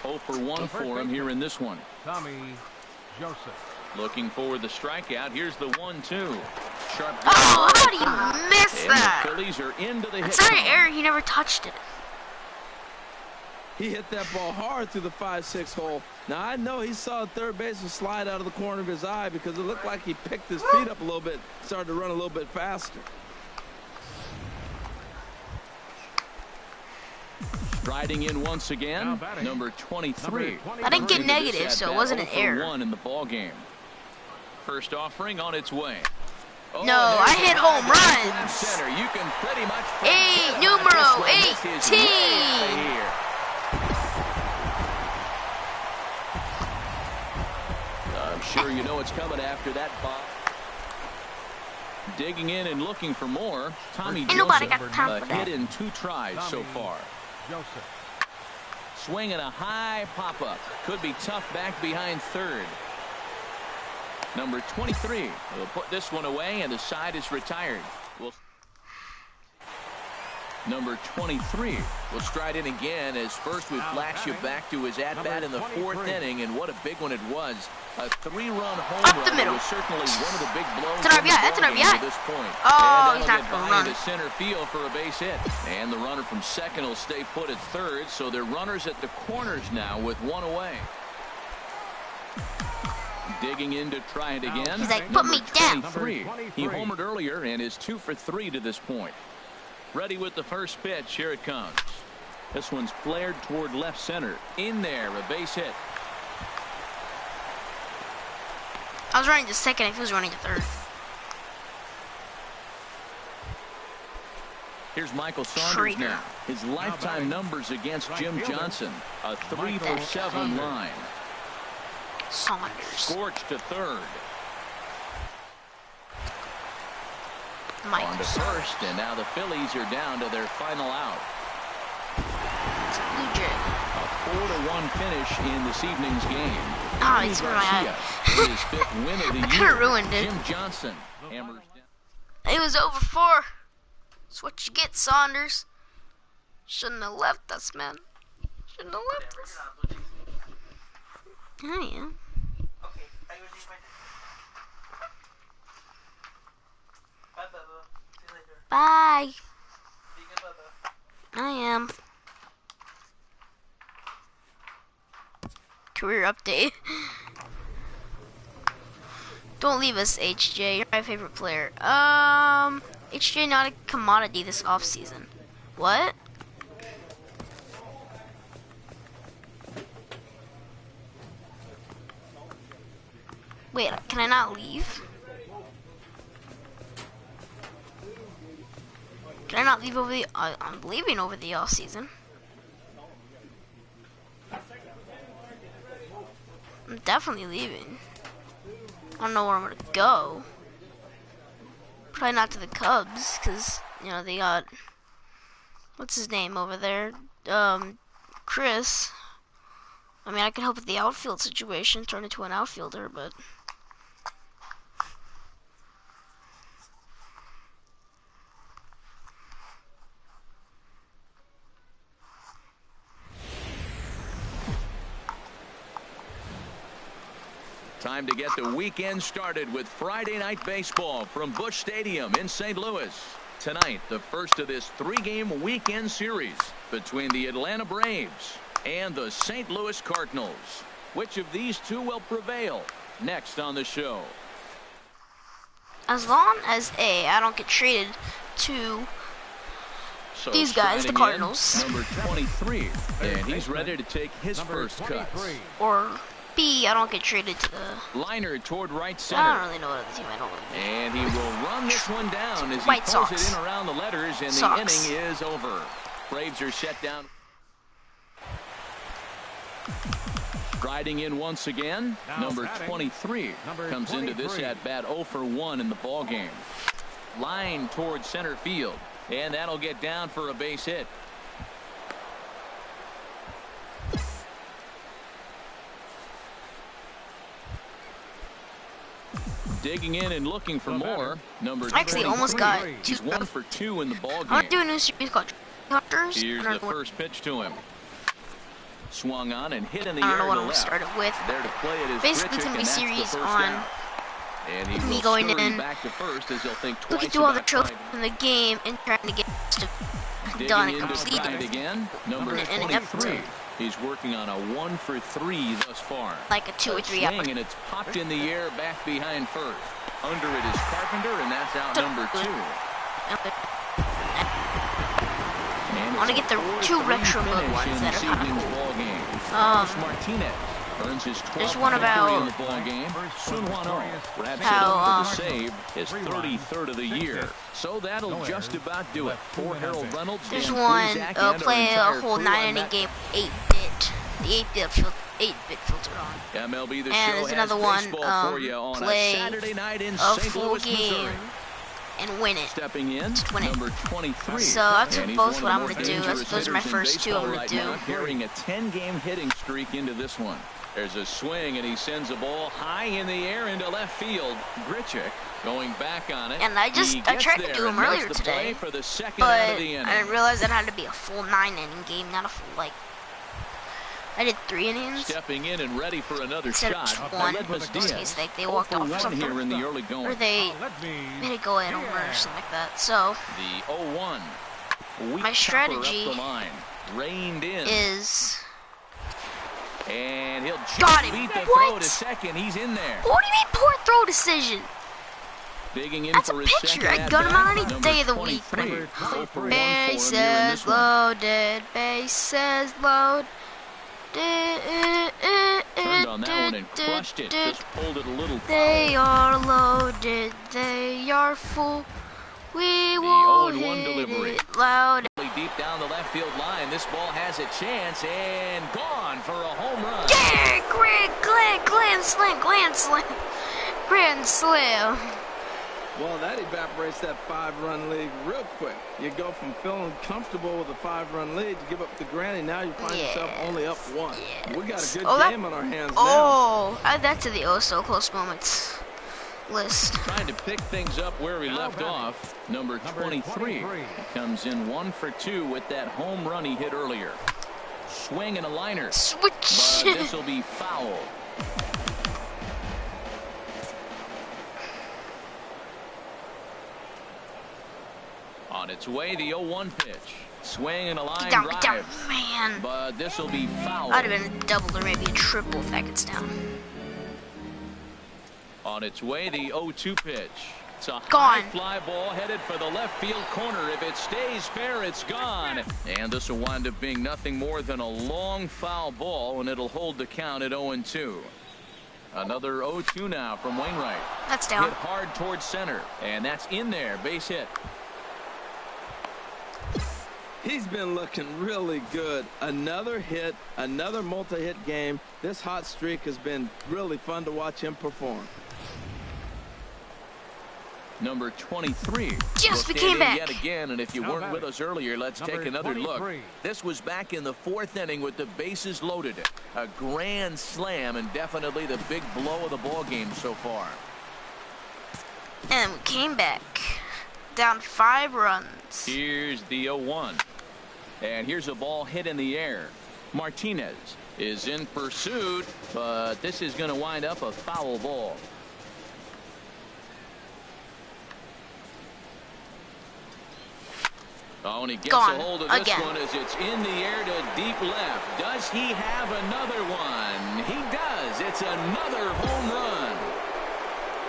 0 for 1 for him here in this one. Tommy Joseph. Looking for the strikeout. Here's the 1-2. Sharp. Oh, how do you miss that? The Phillies are into the hit. It's not an error. He never touched it. He hit that ball hard through the 5-6 hole. Now, I know he saw the third baseman slide out of the corner of his eye because it looked like he picked his feet up a little bit, started to run a little bit faster. Striding in once again, number 23. I didn't get negative, so it wasn't an error. 1 in the ball game. First offering on its way. Oh, no, I hit home runs. Center. You can pretty much numero 18. I'm sure you know what's coming after that ball. Digging in and looking for more. Tommy Ain't nobody Joseph, got time a for hit that. in 2 tries so far. Joseph. Swinging a high pop-up. Could be tough back behind third. Number 23 will put this one away, and the side is retired. Number 23 will stride in again as first we flash you back to his at-bat in the 4th inning, and what a big one it was. A 3-run home Up the run middle. was certainly one of the big blows That's an in the RBI, that's an ballgame RBI. to this point. Oh, And he's that'll not get gonna by run. to center field for a base hit. And the runner from second will stay put at third, so they're runners at the corners now with one away. Digging in to try it again. He's like, put me down. 23. He homered earlier and is 2 for 3 to this point. Ready with the first pitch. Here it comes. This one's flared toward left center. In there, a base hit. I was running to second if he was running to third. Here's Michael Saunders Traitor. now. His lifetime numbers against Jim Johnson. A 3 for 7 line. Saunders. Scorched to third. Michael On to first, and now the Phillies are down to their final out. Blue Jay. A 4-1 finish in this evening's game. Oh, it's my Garcia with his 5th win of the I year. ruined it. Jim Johnson hammers down. It was over 4. That's what you get, Saunders. Shouldn't have left us, man. Shouldn't have left us. I am. Okay, I will leave my Bye, Bubba. See you later. Bye. Be good, Bubba. I am. Career update. Don't leave us, HJ. You're my favorite player. HJ not a commodity this offseason. What? Wait, can I not leave? Can I not leave over the... I'm leaving over the offseason. I'm definitely leaving. I don't know where I'm gonna go. Probably not to the Cubs, because, you know, they got... What's his name over there? Chris. I mean, I could help with the outfield situation, turn into an outfielder, but... Time to get the weekend started with Friday Night Baseball from Busch Stadium in St. Louis. Tonight, the first of this 3-game weekend series between the Atlanta Braves and the St. Louis Cardinals. Which of these two will prevail? Next on the show. As long as I don't get traded to So these guys, the signing in, Cardinals, number 23, and he's ready to take his first cut. or B, I don't get traded to the... Liner toward right I center. don't really know what other team I don't really know. And he will run this one down as he White pulls Sox. it in around the letters, and Sox. the inning is over. Braves are set down. Riding in once again, number 23 comes into this at-bat 0 for 1 in the ballgame. Line towards center field, and that'll get down for a base hit. Digging in and looking for more. Number Actually, 23. almost got He's 1 for 2 in the I'm ballgame. gonna do a new series called Hunters. Here's I the don't know what, first pitch to him. Swung on and hit in the I air don't know what to I'm left. started with. There to play it is Basically, it's Grichuk, gonna be and that's the series first on out. And he me will going scurry in, back to first as he'll think twice looking through all the about trophies trying in the game and trying to get to Digging done in and to try completed. it again. Number In an 23. episode. He's working on a 1 for 3 thus far. Like a 2 or 3 swing, hour. and it's popped in the air back behind first. Under it is Carpenter, and that's out number 2. And I want to get the 2 retro mode ones that are kind of cool. Martinez earns his 12th there's one victory about in the ball game. Sun Juan wraps how, it up for the save, his 33rd of the year. So that'll just about do it. For Harold Reynolds, There's Dan one, Plesac, and our play a entire whole crew 9 on inning that. game, 8-bit. The 8-bit filter on. MLB The And Show there's has another one, baseball for you on play a Saturday night in a St. full Louis, game Missouri. and win it. Stepping in, Just win it. number 23. So that's And he's both one what of I'm the going to do. more dangerous Those are my hitters in first two I'm baseball going right to do. now, carrying a 10-game hitting streak into this one. There's a swing, and he sends a ball high in the air into left field. Grichuk going back on it. And I tried to do him earlier today, for the second but out of the inning. I didn't realize that had to be a full 9-inning game, not a full, like, I did 3 innings. Stepping in and ready for another instead shot. of 1, in case they walked off or something. Here in the early going. Or they made it go in or something like that. So, the 0-1. my strategy up the line. Reined in. is... And he'll Got him. beat the What? throw to second. He's in there. What do you mean poor throw decision? Digging in That's for a his pitcher. second I got him out any at-bat. day of the Number week. 23. 0 for 1 for him here in Bases this one. loaded, bases loaded. Turned on that one and crushed it. Just pulled it a little They foul. are loaded, they are full. We The will 0-1 hit delivery. it loud. Deep down the left field line. This ball has a chance and gone for a home run. Yeah, grand slam. Well, that evaporates that 5-run lead real quick. You go from feeling comfortable with a 5-run lead, you give up the granny, now you find yourself only up 1. Yes. We got a good Oh, game on our hands now. Oh, add that to the oh-so-close moments list. Trying to pick things up where we left off. Number 23 comes in 1 for 2 with that home run he hit earlier. Swing and a liner. Switch. But this will be foul. On its way, the 0-1 pitch. Swing and a line Down, drive. man. But this will be foul. I'd have been a double or maybe a triple if that gets down. On its way, the 0-2 pitch. It's a Gone. high fly ball headed for the left field corner. If it stays fair, it's gone. And this will wind up being nothing more than a long foul ball, and it'll hold the count at 0-2. Another 0-2 now from Wainwright. That's down. Hit hard towards center, and that's in there. Base hit. He's been looking really good. Another hit, another multi-hit game. This hot streak has been really fun to watch him perform. Number 23. Just will became stand in back. Yet again, and if you weren't with us earlier, let's take another look. This was back in the 4th inning with the bases loaded. A grand slam and definitely the big blow of the ball game so far. And we came back. Down 5 runs. Here's the 0-1. And here's a ball hit in the air. Martinez is in pursuit, but this is going to wind up a foul ball. Oh, and he gets Gone a hold of this again. one as it's in the air to deep left. Does he have another one? He does. It's another home run.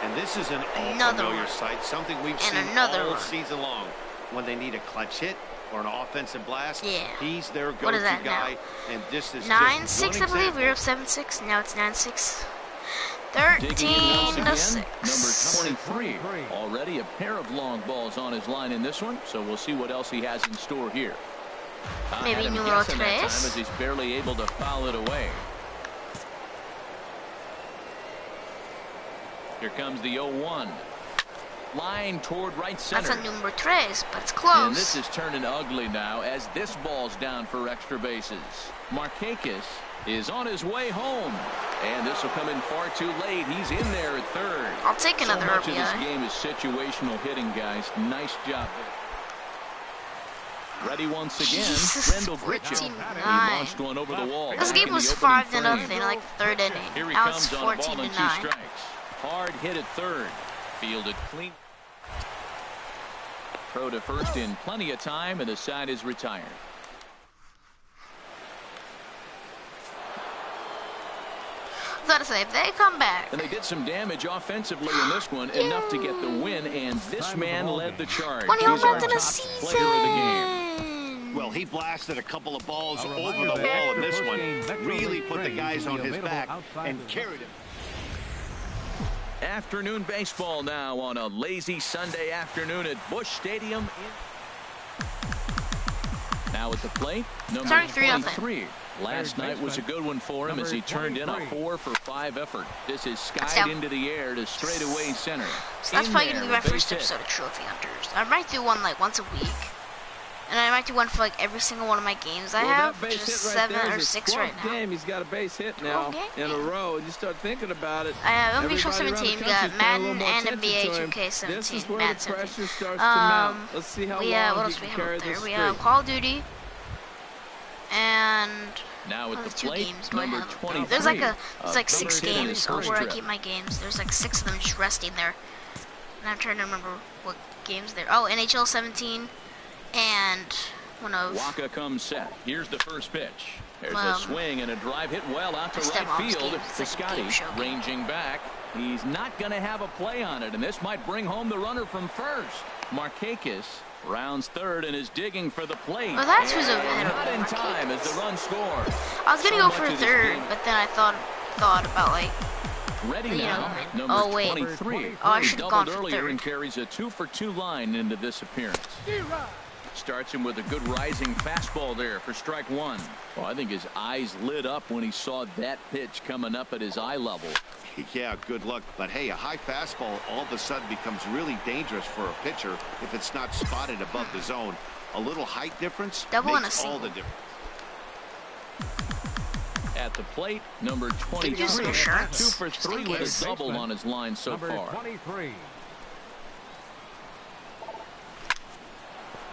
And this is an Another all-familiar one. sight, something we've And seen another all one. season long. When they need a clutch hit or an offensive blast, Yeah. he's their What is go-to that now? guy. And this is 9-6, just I one believe. We were example. up 7-6. Now it's 9-6. Digging in once 13-6. again, number 23. Already a pair of long balls on his line in this one, so we'll see what else he has in store here. Maybe Had him numero guessing that time 3. as he's barely able to foul it away. Here comes the 0-1. Line toward right center. That's a numero 3, but it's close. And this is turning ugly now as this ball's down for extra bases. Markakis is on his way home. And this will come in far too late. He's in there at third. I'll take another So much of this RBI. game is situational hitting, guys. Nice job. Ready once again, Jesus, Rendell Grichuk. 14-9. He launched one over the wall. This back game in was the opening 5-0, frame. like the 3rd inning. Here he Now it's comes on a ball and 2 14-9. strikes. Hard hit at third. Fielded clean. Throw to first in plenty of time, and the side is retired. Gotta say, if they come back. And they did some damage offensively in this one, enough to get the win, and this man led the charge. 20 home He's our runs in a top player of the game. season. Well, he blasted a couple of balls A over reminder the that wall in this first one. game Metro Really League put the trade guys will on be his available back outside and the carried him. Afternoon baseball now on a lazy Sunday afternoon at Busch Stadium. Now at the plate, number 23. Last night was a good one for him as he turned in a 4-for-5 effort. This is skied into the air to straightaway center. So that's probably going to be my first episode of Trophy Hunters. I might do one like once a week. And I might do one for like every single one of my games I have. Just 7 or 6 right now. Game. He's got a base hit now in a row. And you start thinking about it. I have NBA Show 17. We got Madden and NBA 2K17. This is where the pressure starts to mount. Let's see how long what else he we can have carry up there? this We streak. have Call of Duty. And now at the two plate, games number 23. There's like 6 games where I keep my games. There's like 6 of them just resting there. And I'm trying to remember what games there. Oh, NHL 17 and one of Waka comes set. Here's the first pitch. There's a swing and a drive hit well out to right field. To Scotty ranging back. He's not going to have a play on it, and this might bring home the runner from first. Markakis rounds third and is digging for the plate. Oh, that's who's ahead of not in time as the run scores. I was gonna go for third, but then I thought about like. Ready now, number 23. Oh, I should have gone for earlier third. And carries a 2-for-2 line into this appearance. Starts him with a good rising fastball there for strike one. Well, I think his eyes lit up when he saw that pitch coming up at his eye level. Yeah, good luck. But hey, a high fastball all of a sudden becomes really dangerous for a pitcher if it's not spotted above the zone. A little height difference makes all the difference. At the plate, number 23. 2 for 3 with a double on his line so far. 23.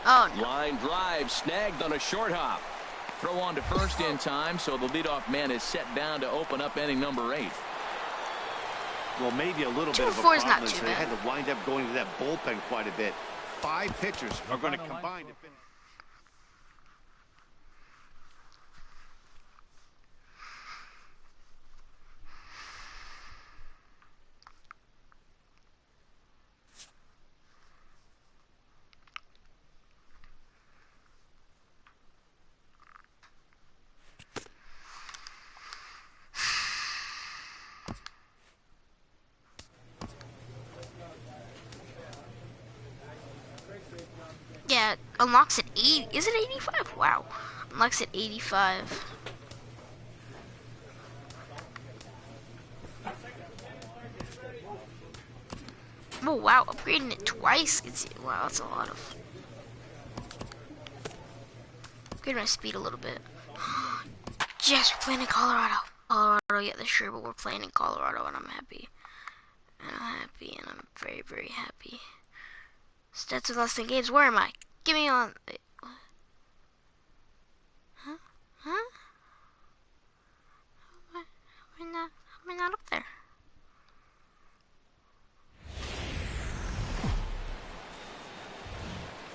Oh, no. Line drive snagged on a short hop. Throw on to first in time, so the leadoff man is set down to open up inning number 8. Well, maybe a little bit of a problem is they had to wind up going to that bullpen quite a bit. 5 pitchers are going to combine to finish. Yeah, unlocks at 80. Is it 85? Wow. Unlocks at 85. Oh, wow. Upgrading it twice. Wow, that's a lot of. Upgrade my speed a little bit. Yes, we're playing in Colorado. Colorado, yeah, this year, but we're playing in Colorado, and I'm happy. And I'm happy, and I'm very, very happy. Stats with less than games. Where am I? Give me on. Wait, what? Huh? Huh? How am I not up there?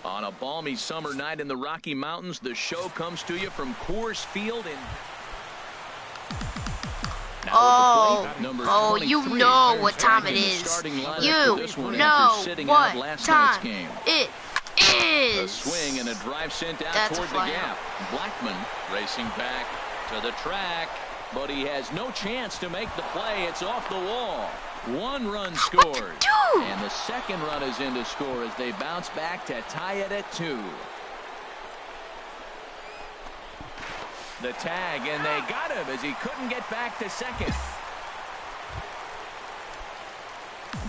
On a balmy summer night in the Rocky Mountains, the show comes to you from Coors Field in. Oh, you know what time it is. You know what time it is. A swing and a drive sent out toward the gap. Blackman racing back to the track, but he has no chance to make the play. It's off the wall. 1 run scored. And the second run is in to score as they bounce back to tie it at 2. The tag, and they got him as he couldn't get back to second.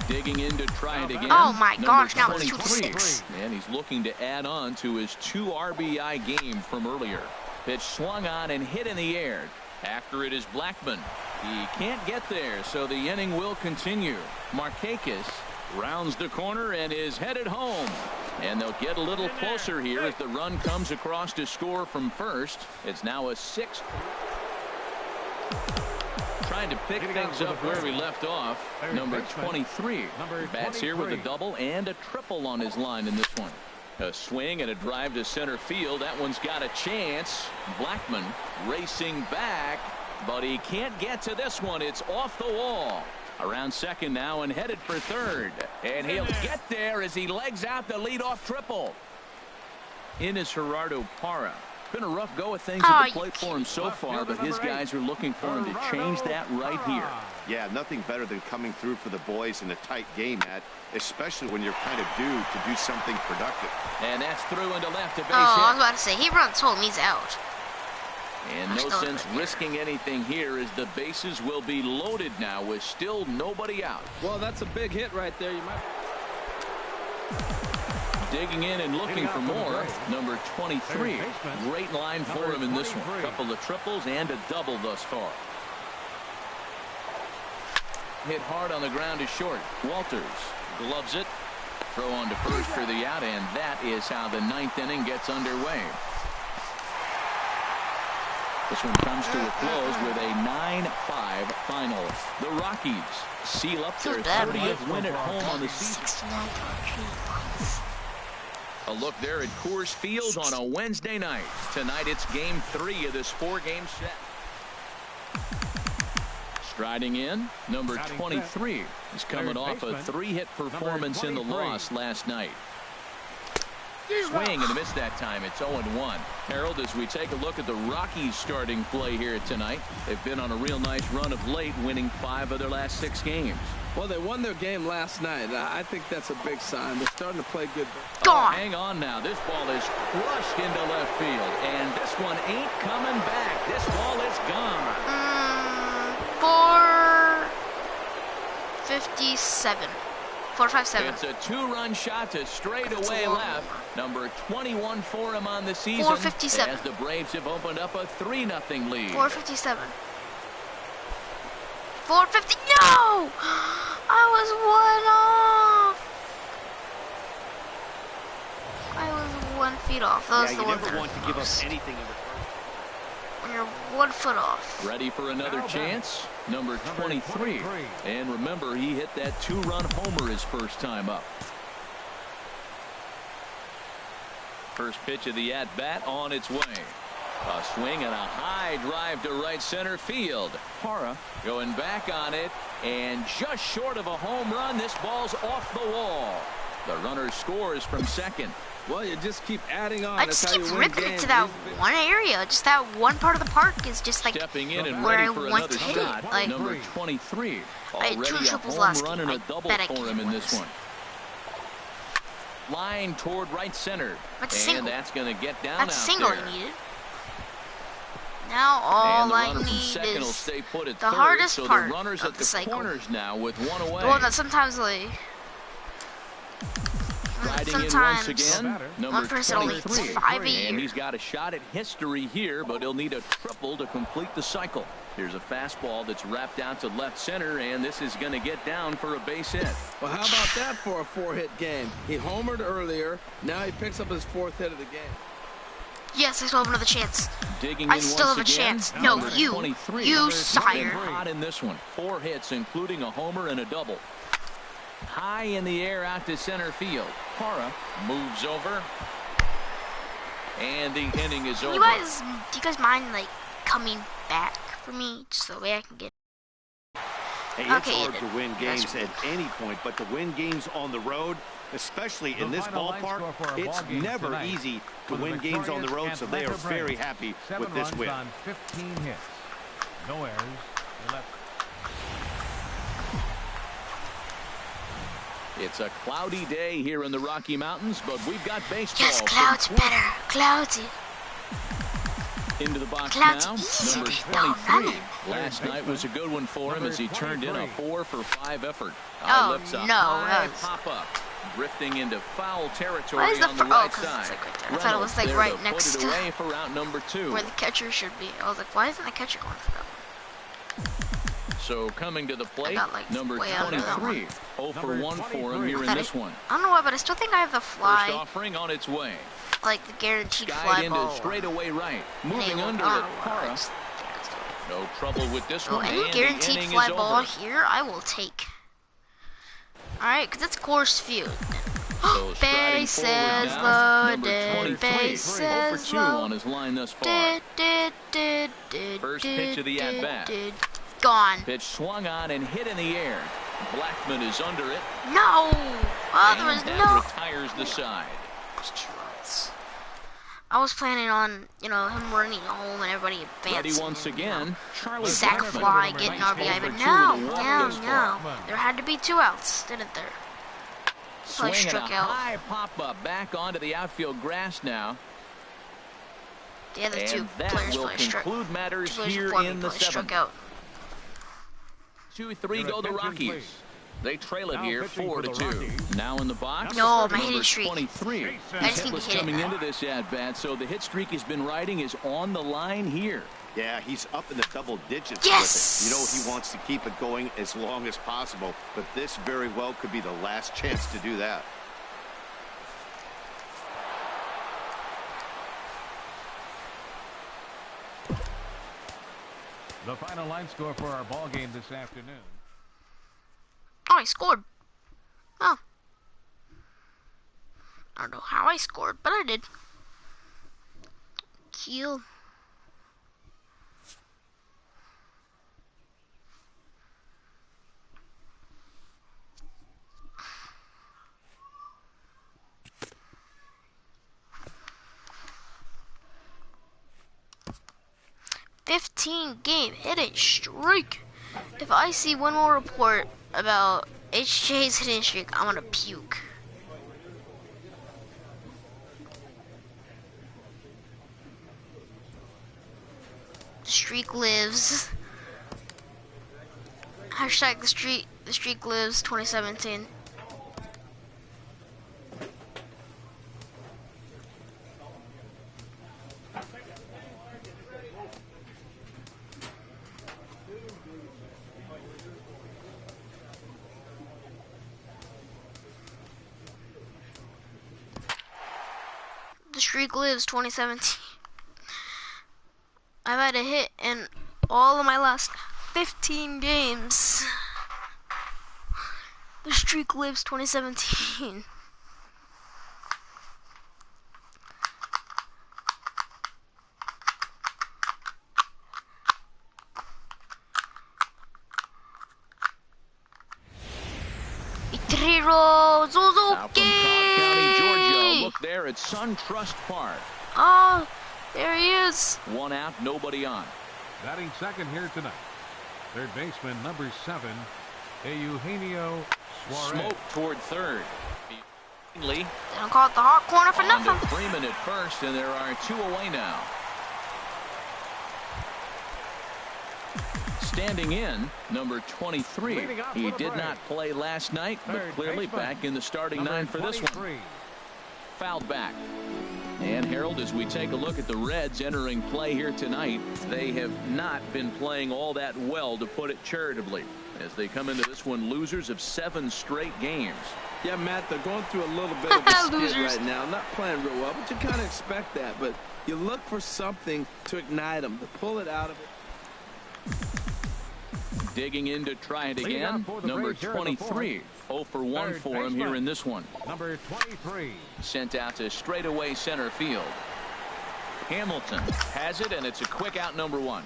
Digging in to try it again. Oh my gosh, now it's 2-6. And he's looking to add on to his 2 RBI game from earlier. Pitch swung on and hit in the air. After it is Blackman. He can't get there, so the inning will continue. Markakis rounds the corner and is headed home. And they'll get a little closer here as the run comes across to score from first. It's now a 6. Trying to pick things up where we left off. Number 23 bats here with a double and a triple on his line in this one. A swing and a drive to center field. That one's got a chance. Blackman racing back, but he can't get to this one. It's off the wall. Around second now and headed for third. And he'll get there as he legs out the leadoff triple. In is Gerardo Parra. been a rough go of things at the plate for him so far, but his guys are looking for him to change that right here. Yeah, nothing better than coming through for the boys in a tight game, Matt, especially when you're kind of due to do something productive. And that's through into left, a base hit. I was about to say, he runs home, he's out. And no sense risking anything here as the bases will be loaded now with still nobody out. Well, that's a big hit right there. You might... Digging in and looking for more. Number 23. Great line for him in this one. Couple of triples and a double thus far. Hit hard on the ground is short. Walters gloves it. Throw on to first for the out, and that is how the ninth inning gets underway. This one comes to a close with a 9-5 final. The Rockies seal up their 30th win at home on the season. A look there at Coors Field on a Wednesday night. Tonight it's game 3 of this 4-game set. Striding in, number 23 is coming off a 3-hit performance in the loss last night. Swing and a miss that time. It's 0-1. Harold, as we take a look at the Rockies starting play here tonight, they've been on a real nice run of late, winning 5 of their last 6 games. Well, they won their game last night. I think that's a big sign. They're starting to play good. Hang on now. This ball is crushed into left field, and this one ain't coming back. This ball is gone. 457. 457. It's a 2-run shot to straightaway left. Number 21 for him on the season. 457. As the Braves have opened up a 3-0 lead. 457. 450. No! I was 1 off. I was 1 feet off. That was the you one never want to give up anything in the first. When you're 1 foot off. Ready for another chance? Number 23. And remember, he hit that 2-run homer his first time up. First pitch of the at-bat on its way. A swing and a high drive to right center field. Hara going back on it, and just short of a home run. This ball's off the wall. The runner scores from second. Well, you just keep adding on. I just keep ripping it to that one area. Just that one part of the park is just like stepping in and where ready I for want another to hit shot. it. Like, number 23. I had 2 Already a triples home last run game. and a double bet I for him in this one. Line toward right center. And that's going to get down out there. That's a single he needed. Now all I need will is stay put at the third, hardest so part the runners of at the cycle. Corners now with 1 away. The one that sometimes like Once again, number one person only gets 5 a year. And he's got a shot at history here, but he'll need a triple to complete the cycle. Here's a fastball that's wrapped out to left center, and this is going to get down for a base hit. Well, how about that for a 4-hit game? He homered earlier. Now he picks up his 4th hit of the game. Yes, I still have another chance. Digging I in still have a again, chance. No, you sire. Hot in this one. 4 hits, including a homer and a double. High in the air out to center field. Hara moves over, and the inning is over. Do you guys mind like coming back for me, just so that way I can get? Hey, it's hard to win games at any point, but to win games on the road, especially in this ballpark, it's never easy to win games on the road, so they are very happy with this win. 15 hits. No errors. 11. It's a cloudy day here in the Rocky Mountains, but we've got baseball. Yes, clouds better. Cloudy. Into the box Clouds now, easy. number 23. Last night was a good one for him as he turned in a 4-for-5 effort. Oh, Lifts a no. high pop-up, drifting into foul territory Why is on the right side. It's like right there. I thought it was like right next to away for route number 2. where the catcher should be. I was like, why isn't the catcher going for that? So coming to the plate, like number 23. 0 for 1 for him here in this one. I don't know why, but I still think I have the fly. First offering on its way. Like the guaranteed Skied fly into ball. straightaway right. Moving under I it, don't know, Hara. No trouble with this one. Any And guaranteed the inning fly is ball over. here, I will take. Alright, because it's Coors Field. So Bases loaded, bases 0 for 2 on his line thus far. First pitch of the at-bat. Gone. Pitch swung on and hit in the air. Blackman is under it. No! Oh, there was and no. retires the side. I was planning on, you know, him running home and everybody advancing. Ready once again, Charlie sack fly, getting RBI, but no. There had to be 2 outs, didn't there? Swinging a high pop-up back onto the outfield grass now. The other 2 that players will conclude matters here in the 7th. 2-3 go the Rockies. They trail it here 4-2. Now in the box. No, my hitting streak. 23. I just need to hit coming into this at bat, so the hit streak he's been riding is on the line here. Yeah, he's up in the double digits yes! with it. You know he wants to keep it going as long as possible, but this very well could be the last chance to do that. The final line score for our ball game this afternoon. Oh, I scored. Oh. I don't know how I scored, but I did. Kill. Game hitting streak. If I see one more report about HJ's hitting streak, I'm gonna puke. The streak lives. Hashtag the streak lives 2017. The streak lives 2017. I've had a hit in all of my last 15 games. The streak lives 2017. Ichiro Suzuki! Look there at SunTrust Park. Oh, there he is. 1 out, nobody on. Batting second here tonight, third baseman number 7, Eugenio Suarez. Smoke toward third. They don't call it the hot corner for nothing. Freeman at first, and there are 2 away now. Standing in, number 23. He did not play last night, but clearly back in the starting 9 for this one. Fouled back. And Harold, as we take a look at the Reds entering play here tonight, they have not been playing all that well, to put it charitably, as they come into this one losers of 7 straight games. Yeah, Matt, they're going through a little bit of a skid right now. Not playing real well, but you kind of expect that. But you look for something to ignite them, to pull it out of it. Digging in to try it again, number 23. 0 for 1 for him here in this one. Number 23. Sent out to straightaway center field. Hamilton has it, and it's a quick out, number 1.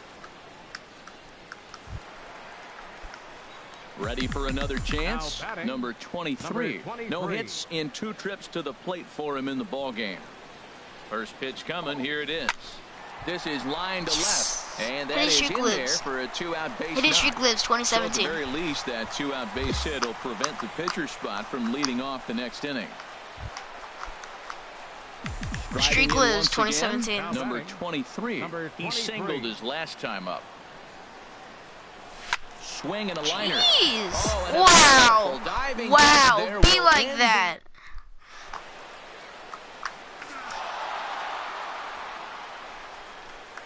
Ready for another chance, number 23. No hits in 2 trips to the plate for him in the ball game. First pitch coming, here it is. This is line to left, and that is in there for a 2-out base knock. Hitting streak lives 2017. So at the very least, that 2-out base hit will prevent the pitcher spot from leading off the next inning. Streak lives 2017. Number 23. He singled his last time up. Swing and a liner. Jeez. Oh, and wow. Be like that.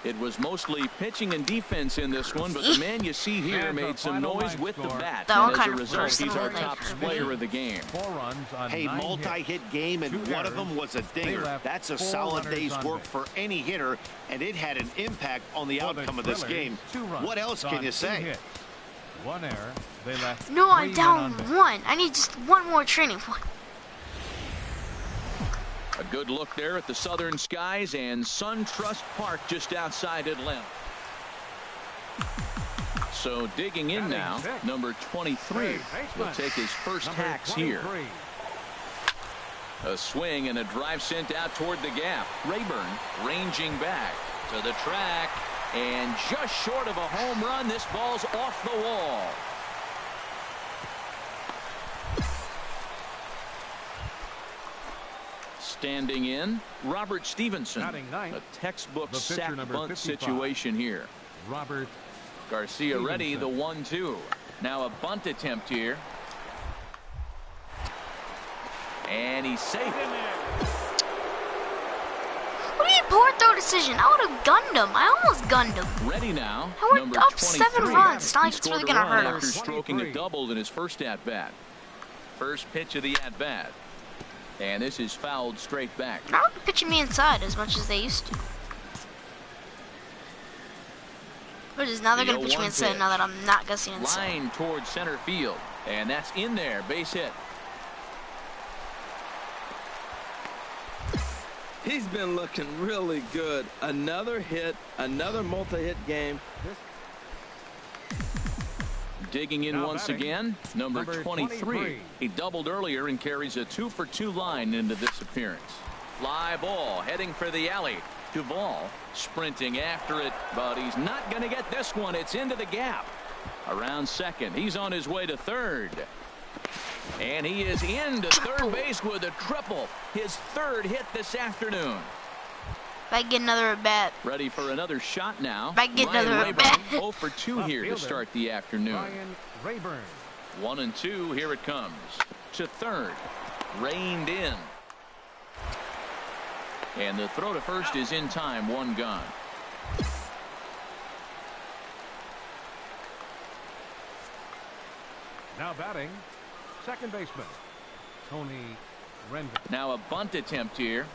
It was mostly pitching and defense in this one, but the man you see here made some noise with the bat. And as a result, he's our top player of the game. 4 runs on hey, multi-hit game, and one of them was a dinger. That's a solid day's work for any hitter, and it had an impact on the outcome of this game. What else can you say? 1 error. They left. No, I'm down 1. I need just 1 more training point. A good look there at the southern skies and SunTrust Park just outside Atlanta. So digging in now, number 23 will take his first hacks here. A swing and a drive sent out toward the gap. Rayburn ranging back to the track, and just short of a home run. This ball's off the wall. Standing in, Robert Stevenson. A textbook sack bunt situation here. Robert Garcia Stevenson. ready, the 1-2. Now a bunt attempt here. And he's safe. What do you mean poor throw decision? I would have gunned him. I almost gunned him. Ready now. I went up 7 runs. It's not like it's really going to hurt after us. stroking a double in his first at-bat. First pitch of the at-bat. And this is fouled straight back. They're not pitching me inside as much as they used to. Which is now they're going to pitch me inside now that I'm not going to see inside. Line towards center field. And that's in there. Base hit. He's been looking really good. Another hit, another multi-hit game. Digging in once again, number 23. He doubled earlier and carries a 2-for-2 line into this appearance. Fly ball heading for the alley. Duvall sprinting after it, but he's not going to get this one. It's into the gap. Around second. He's on his way to third. And he is into third base with a triple. His third hit this afternoon. If I get another at bat. Ready for another shot now. If I get another at bat. 0 for 2 here to start the afternoon. Rayburn. 1-2. Here it comes. To third. Reined in. And the throw to first is in time. One gone. Now batting, second baseman Tony Rendon. Now a bunt attempt here.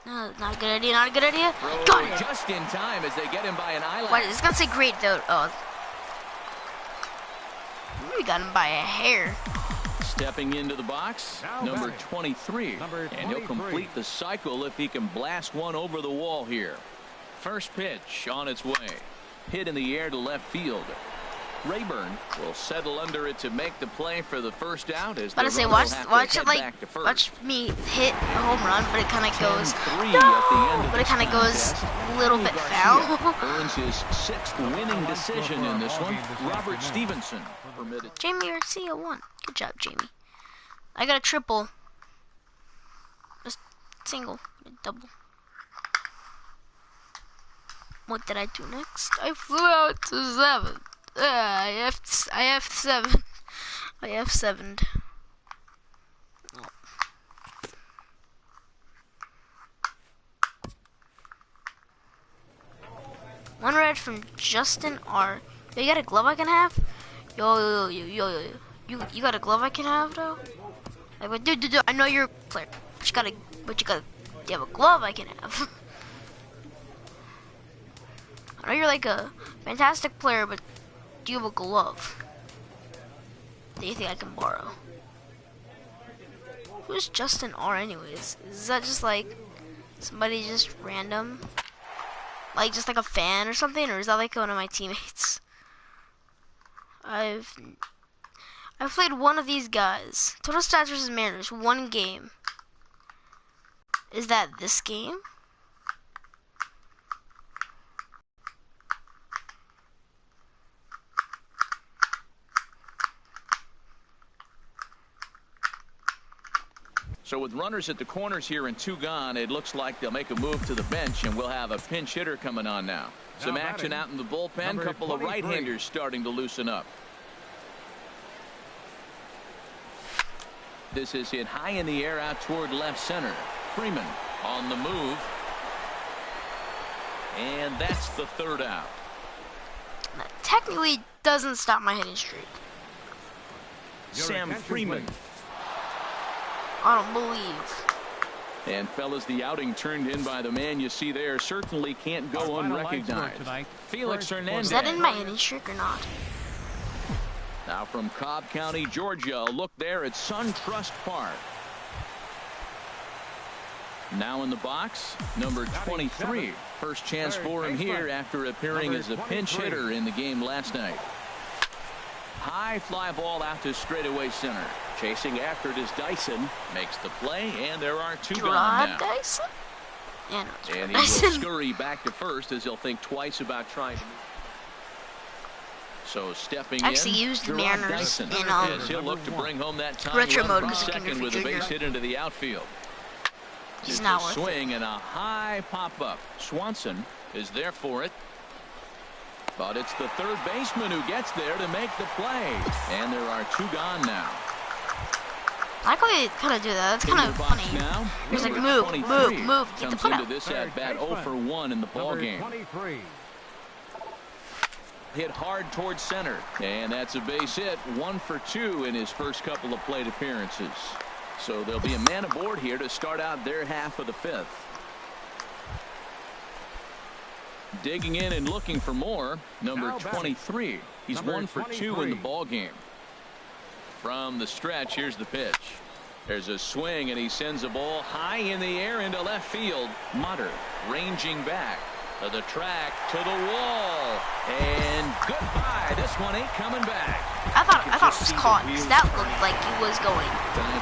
No, not a good idea. Not a good idea. Got it. Just in time as they get him by an eyelash. What? It's gonna say great though. Oh, we got him by a hair. Stepping into the box, number 23. And he'll 23. complete the cycle if he can blast one over the wall here. First pitch on its way. Hit in the air to left field. Rayburn will settle under it to make the play for the first out. As But I say, watch me hit a home run, but it kind of goes, no! But it kind of goes a little bit foul. Earns his 6th winning decision in this one. Robert Stevenson permitted. Jamie Garcia won. Good job, Jamie. I got a triple. Just single, double. What did I do next? I flew out to 7. I have 7. I have 7. Oh. One red from Justin R. Yo, you got a glove I can have? Yo. You got a glove I can have though? Like, but dude, I know you're a player, but you have a glove I can have. I know you're like a fantastic player, but do you have a glove that you think I can borrow? Who's Justin R anyways? Is that just like somebody just random? Like just like a fan or something? Or is that like one of my teammates? I've played one of these guys. Total Stats vs. Mariners, 1 game. Is that this game? So with runners at the corners here and 2 gone, it looks like they'll make a move to the bench, and we'll have a pinch hitter coming on now. Some action out in the bullpen. Couple of right-handers starting to loosen up. This is hit high in the air out toward left center. Freeman on the move. And that's the 3rd out. That technically doesn't stop my hitting streak. Sam Freeman. I don't believe. And fellas, the outing turned in by the man you see there certainly can't go unrecognized. Felix Hernandez. Is that in my hitting streak or not? Now from Cobb County, Georgia, a look there at SunTrust Park. Now in the box, number 23. First chance for him here after appearing as a pinch hitter in the game last night. high fly ball out to straightaway center. Chasing after it is Dyson. Makes the play, and there are two gone now. Dyson? Yeah, no, and he will scurry back to first as he'll think twice about trying to move. So stepping actually in, used the Mariners Dyson, in as he'll look to bring home that time retro run mode from because second with a base hit into the outfield. He's not worth swing and a high pop-up. Swanson is there for it. But it's the third baseman who gets there to make the play. And there are two gone now. I like how they kind of do that. That's kind of funny. Now, he's like, move, get the put into out. this at-bat 0 for 1 in the ballgame. Hit hard towards center. And that's a base hit. 1 for 2 in his first couple of plate appearances. So there'll be a man aboard here to start out their half of the fifth. Digging in and looking for more, number 23. He's 1 for 2 in the ball game. From the stretch, here's the pitch. There's a swing, and he sends a ball high in the air into left field. Mutter ranging back to the track, to the wall, and goodbye. This one ain't coming back. I thought it was caught, because that looked like he was going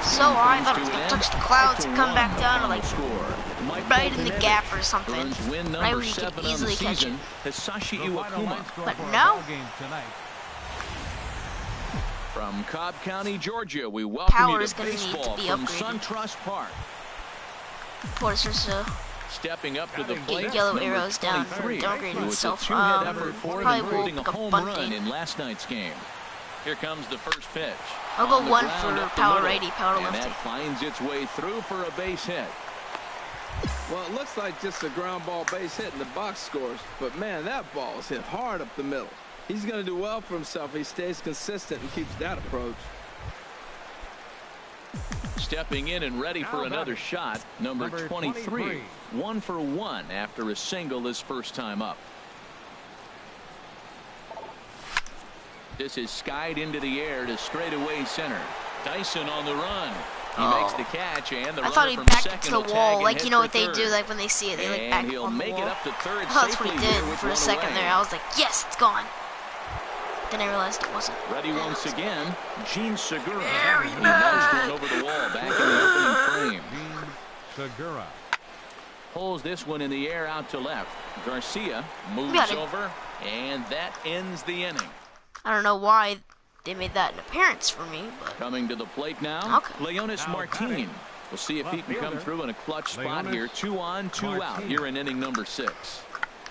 so high. I thought it was going to touch the clouds and come back down to like right in the gap or something. Right where you could easily catch it. But no. From Cobb County, Georgia, we welcome Power you is to going to need baseball to be from upgraded. SunTrust Park. Stepping up to the plate, get yellow arrows down for downgrading himself. Probably will pick a bunting. In last night's game. Here comes the first pitch. I'll go 1 for power righty, power and lefty. that finds its way through for a base hit. Well, it looks like just a ground ball base hit in the box scores, but man, that ball is hit hard up the middle. He's going to do well for himself if he stays consistent and keeps that approach. Stepping in and ready for another shot, number 23. 1 for 1 after a single his first time up. This is skied into the air to straightaway center. Dyson on the run. He makes the catch, and the I thought he runner from backed it second to the will wall, tag like and you know hit what they for do, third. like when they see it, they like back And it he'll on the make wall. it up to third That's what he safely did here with for a one second away. there. I was like, yes, it's gone. Then I realized it wasn't. Ready once again, Gene Segura. He nudged one over the wall back in the opening frame. Segura pulls this one in the air out to left. Garcia moves over, and that ends the inning. I don't know why they made that an appearance for me, but coming to the plate now, okay. Leonis Martin. We'll see if he can come through in a clutch spot here. 2 on, 2 out here in inning number 6.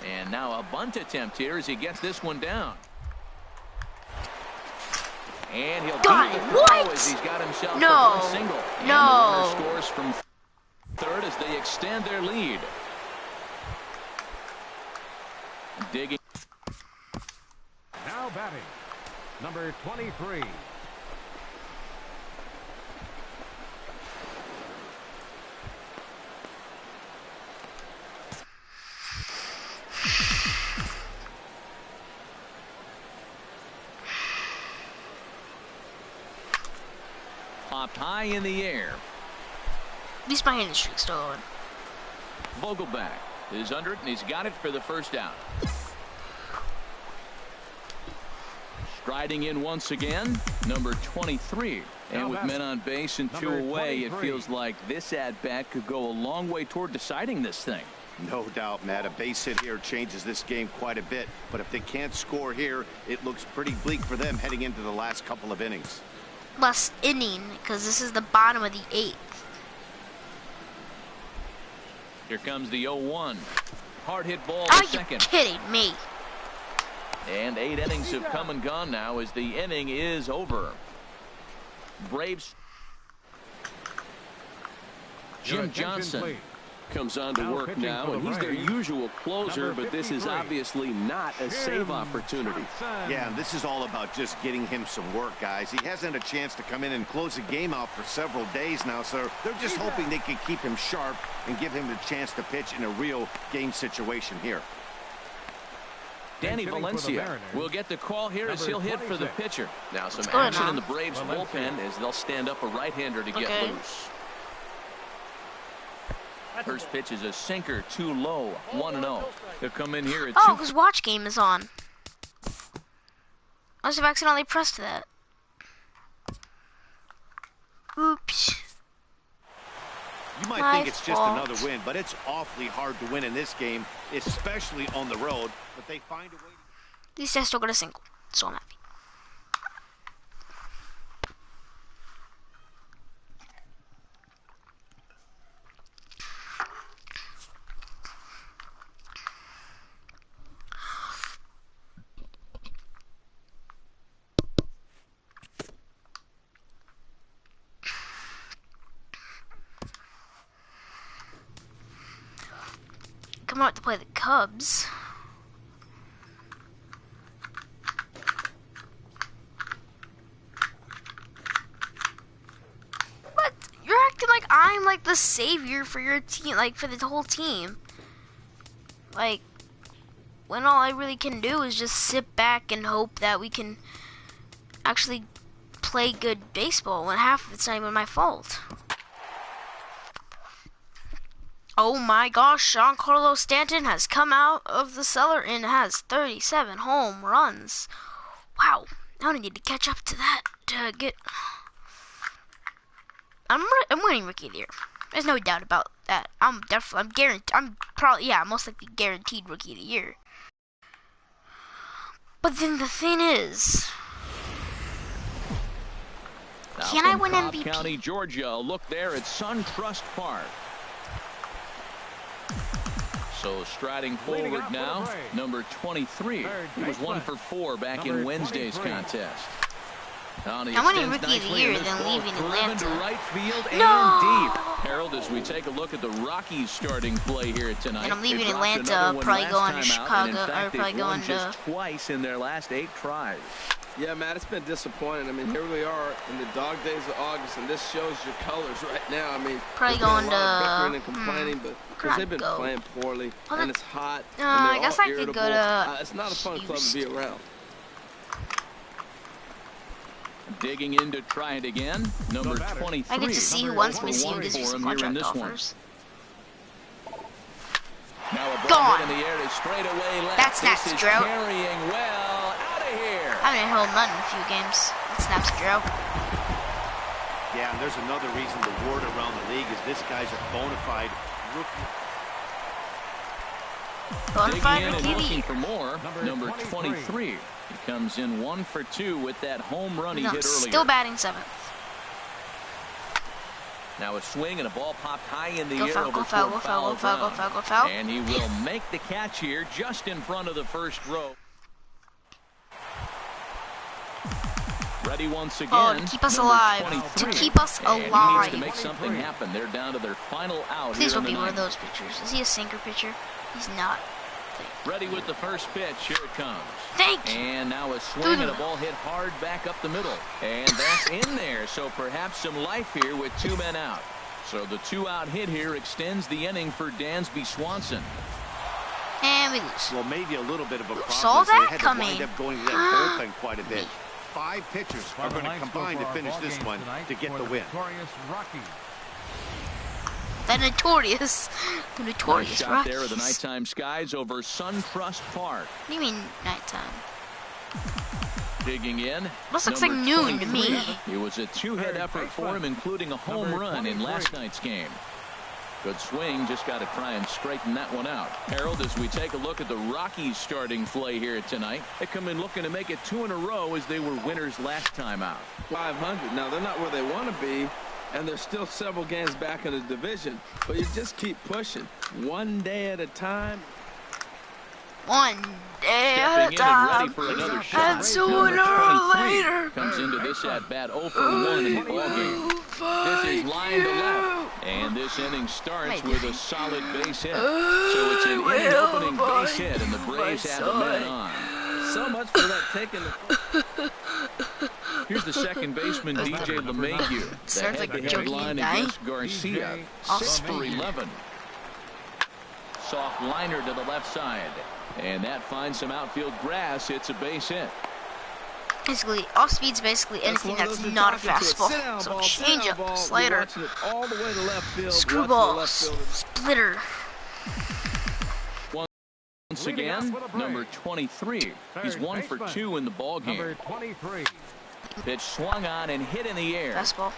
And now a bunt attempt here as he gets this one down. And he'll God, do the what? as he's got himself No. a single. And No. the runner scores from third as they extend their lead. Digging. now batting, number 23. Popped high in the air. at least my hitting streak's still on. Vogelback is under it, and he's got it for the first out. Striding in once again, number 23. And with men on base and 2 away, it feels like this at-bat could go a long way toward deciding this thing. No doubt, Matt. A base hit here changes this game quite a bit. But if they can't score here, it looks pretty bleak for them heading into the last couple of innings. Last inning, because this is the bottom of the 8th. Here comes the 0-1. Hard hit ball Are to you second. kidding me? And 8 innings have come and gone now as the inning is over. Braves. Jim Johnson comes on to work now, and he's their usual closer, but this is obviously not a save opportunity. Yeah, and this is all about just getting him some work, guys. He hasn't had a chance to come in and close the game out for several days now, so they're just hoping they can keep him sharp and give him the chance to pitch in a real game situation here. Danny Valencia will get the call here as he'll hit for the pitcher. Now some action in the Braves bullpen as they'll stand up a right-hander to get loose. First pitch is a sinker, too low, 1-0. They'll come in here at 2. Oh, because Watch Game is on. I must have accidentally pressed that. Oops. You might think it's just another win, but it's awfully hard to win in this game, especially on the road. But they find a way to... At least I still got a single, so I'm happy. Coming out to play the Cubs. What? You're acting like I'm like the savior for your team, like for the whole team. Like, when all I really can do is just sit back and hope that we can actually play good baseball when half of it's not even my fault. Oh my gosh, Giancarlo Stanton has come out of the cellar and has 37 home runs. Wow, I only need to catch up to that to get... I'm winning Rookie of the Year. There's no doubt about that. I'm most likely guaranteed Rookie of the Year. But then the thing is... Can I win MVP? County, Georgia, look there at SunTrust Park. So striding forward now, number 23. He was 1 for 4 back in Wednesday's contest. I'm winning Rookie of the Year, then leaving Atlanta. Right field and No! deep. Harold, as we take a look at the Rockies starting play here tonight. And I'm leaving Atlanta, probably going to Chicago, or probably going to... twice in their last 8 tries. Yeah, Matt, it's been disappointing. I mean, here we are in the dog days of August, and this shows your colors right now. I mean, probably going to... bickering and complaining, but because they've been playing poorly, and it's hot, and I guess I could go to... it's not a fun club to be around. Digging in to try it again, number 23. I get to see who wants me to see who gives you some contract offers. Now a ball hit in the air to straight away left. That snaps Drew. Carrying well out of here. I haven't held none in a few games. That snaps Drew. Yeah, and there's another reason the word around the league is this guy's a bona fide rookie. Bona fide rookie. Looking for more, number 23. He comes in 1 for 2 with that home run he hit earlier. Still batting 7th. Now a swing and a ball popped high in the air. Go foul. And he will make the catch here just in front of the first row. Ready once again. Oh, to keep us alive. To keep us alive. He needs to make something happen. They're down to their final out. Please don't be one of those pitchers. Is he a sinker pitcher? He's not. Ready with the first pitch. Here it comes. Thank you. And now a swing and a ball hit hard back up the middle. And that's in there. So perhaps some life here with 2 men out. So the 2-out hit here extends the inning for Dansby Swanson. And we lose. Well, maybe a little bit of a problem. Saw that they had coming. To wind up going to that bullpen quite a bit. 5 pitchers are going to combine to finish this one to get the win. The notorious shot there of the nighttime skies over SunTrust Park. What do you mean nighttime? Digging in. This looks like noon to me. It was a 2-hit effort for him, including a home run in last night's game. Good swing, just got to try and straighten that one out. Harold, as we take a look at the Rockies starting play here tonight, they come in looking to make it 2 in a row as they were winners last time out. 500. Now, they're not where they want to be, and they're still several games back in the division, but you just keep pushing. One day at a time. One day at a time. And sooner or later. Comes into this at bat 0 for 1 in the ballgame. This is line to left. And this inning starts with a solid base hit. So it's an inning opening base hit, and the Braves have a man on. So much for that taking the... Here's the second baseman, DJ LeMahieu. The head-to-head line against Garcia. 6 for 11. Soft liner to the left side. And that finds some outfield grass. It's a base hit. Basically, off speed's basically anything that's not a fastball. So changeup, slider, screwball, splitter. Once again, number 23. He's 1 for 2 in the ball game. Number 23. Pitch swung on and hit in the air. Fastball.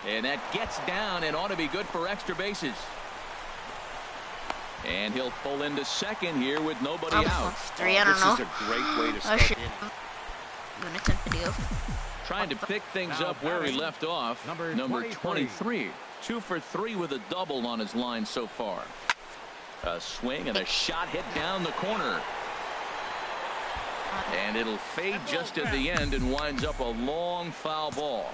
And that gets down and ought to be good for extra bases. And he'll pull into second here with nobody out. 3, I don't know. This is a great way to start the inning. Doing a 10 video. Trying to pick things up where he left off. Number 23. 2 for 3 with a double on his line so far. A swing and a shot hit down the corner. And it'll fade just at the end and winds up a long foul ball.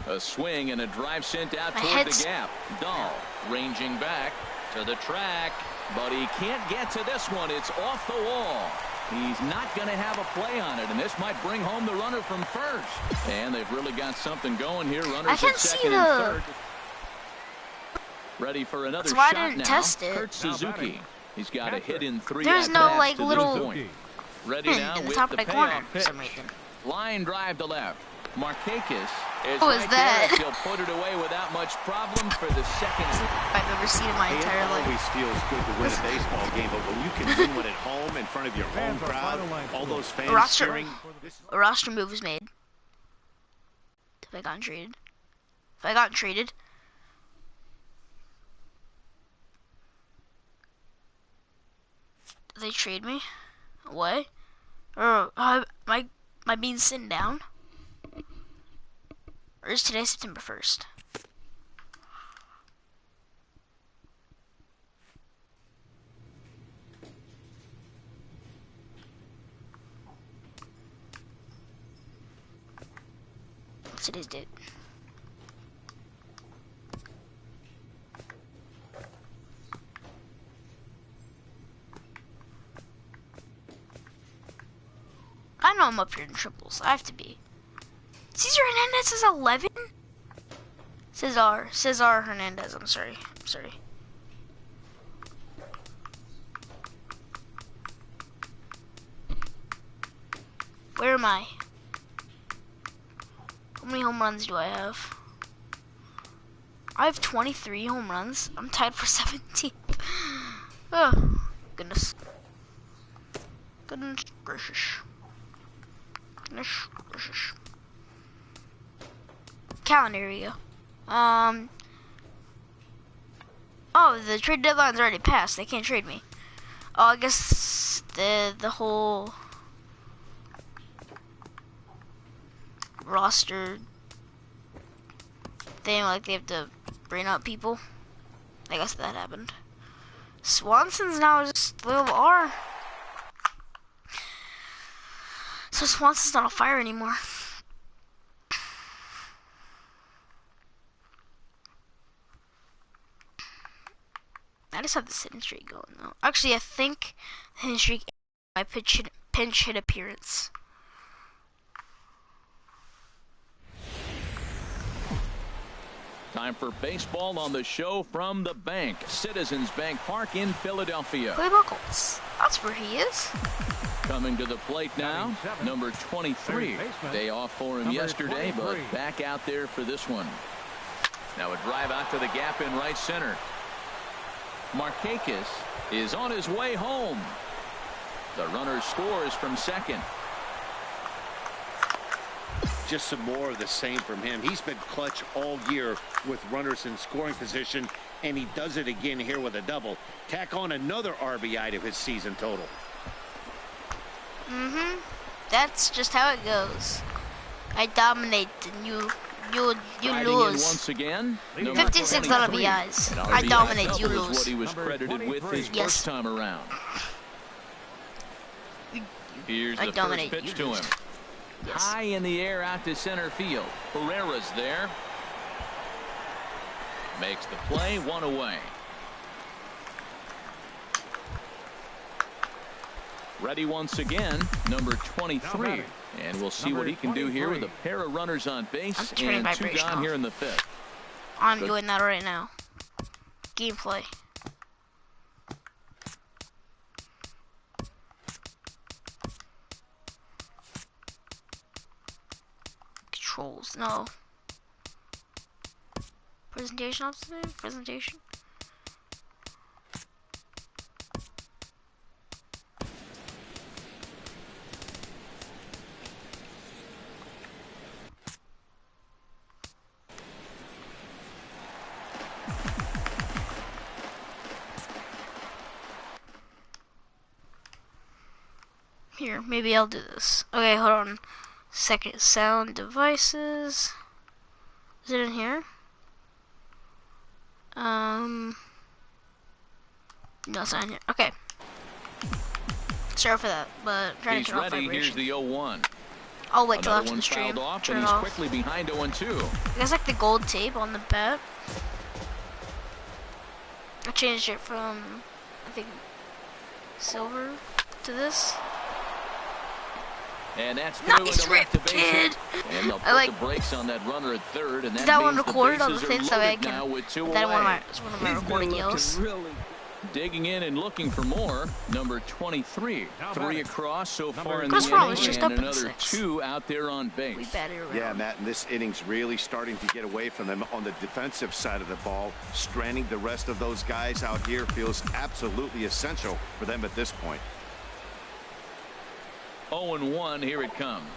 A swing and a drive sent out toward the gap. Dahl ranging back to the track, but he can't get to this one. It's off the wall. He's not going to have a play on it, and this might bring home the runner from first. And they've really got something going here. Runners at second and third. Ready for another shot now. I didn't test it. Kurt Suzuki. He's got a hit in 3 There's no like little ready now in the with top the right corner payoff for pitch. some reason. Line drive to left. Markakis is What was right that? there. He'll put it away without much problem for the second. I've ever seen in my entire It life. always feels good to win a baseball game, but when you can win one at home in front of your home crowd, all those fans cheering. A roster move was made. If I gotten traded. Did they trade me? Away? Or am I being sitting down? Or is today September 1st? What's today's date? I know I'm up here in triples. I have to be. Cesar Hernandez is 11? Cesar Hernandez. I'm sorry. Where am I? How many home runs do I have? I have 23 home runs. I'm tied for 17th. Oh, goodness. Goodness gracious. Calendar area. Oh, the trade deadline's already passed. They can't trade me. Oh, I guess the whole roster thing, like they have to bring up people. I guess that happened. Swanson's now just little R. So Swanson's not on fire anymore. I just have the hitting streak going though. Actually, I think the hitting streak my pinch hit appearance. Time for baseball on the show from the bank. Citizens Bank Park in Philadelphia. Clay Buchholz. That's where he is. Coming to the plate now, number 23. Day off for him yesterday, but back out there for this one. Now a drive out to the gap in right center. Markakis is on his way home. The runner scores from second. Just some more of the same from him. He's been clutch all year with runners in scoring position, and he does it again here with a double. Tack on another RBI to his season total. That's just how it goes. I dominate and you lose. Once again, 56 RBIs. I dominate, you lose. What he was credited with his first time around. Here's the first pitch to him. Yes. High in the air out to center field. Herrera's there. Makes the play, one away. Ready once again, number 23. And we'll see what he can do here with a pair of runners on base and 2 down here in the 5th. I'm doing that right now. Gameplay. Controls, no. Presentation officer? Presentation? Here, maybe I'll do this. Okay, hold on. Second, sound devices. Is it in here? No, it's not in here. Okay. Sorry for that, but I'm trying to turn off vibration. Here's the 0-1. I'll wait till Another after the stream. Off, turn and it he's off. quickly behind 0-2. There's like the gold tape on the bat. I changed it from, I think, silver to this. And that's nice rip, kid! And they'll put the brakes on that runner at third, and that one recorded on the thing so I can put that one of my recording yells. Digging in and looking for more. Number 23. 3 across so far in the inning, and another 2 out there on base. Yeah, Matt, and this inning's really starting to get away from them on the defensive side of the ball. Stranding the rest of those guys out here feels absolutely essential for them at this point. 0-1, here it comes.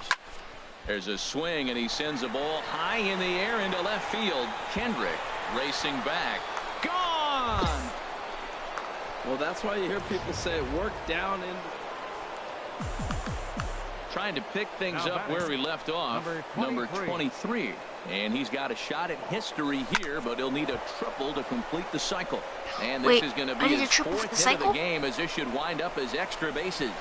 There's a swing, and he sends a ball high in the air into left field. Kendrick racing back. Gone! Well, that's why you hear people say work down in. Trying to pick things up where he left off. Number 23. And he's got a shot at history here, but he'll need a triple to complete the cycle. And this is going to be his 4th hit of the game, as this should wind up as extra bases.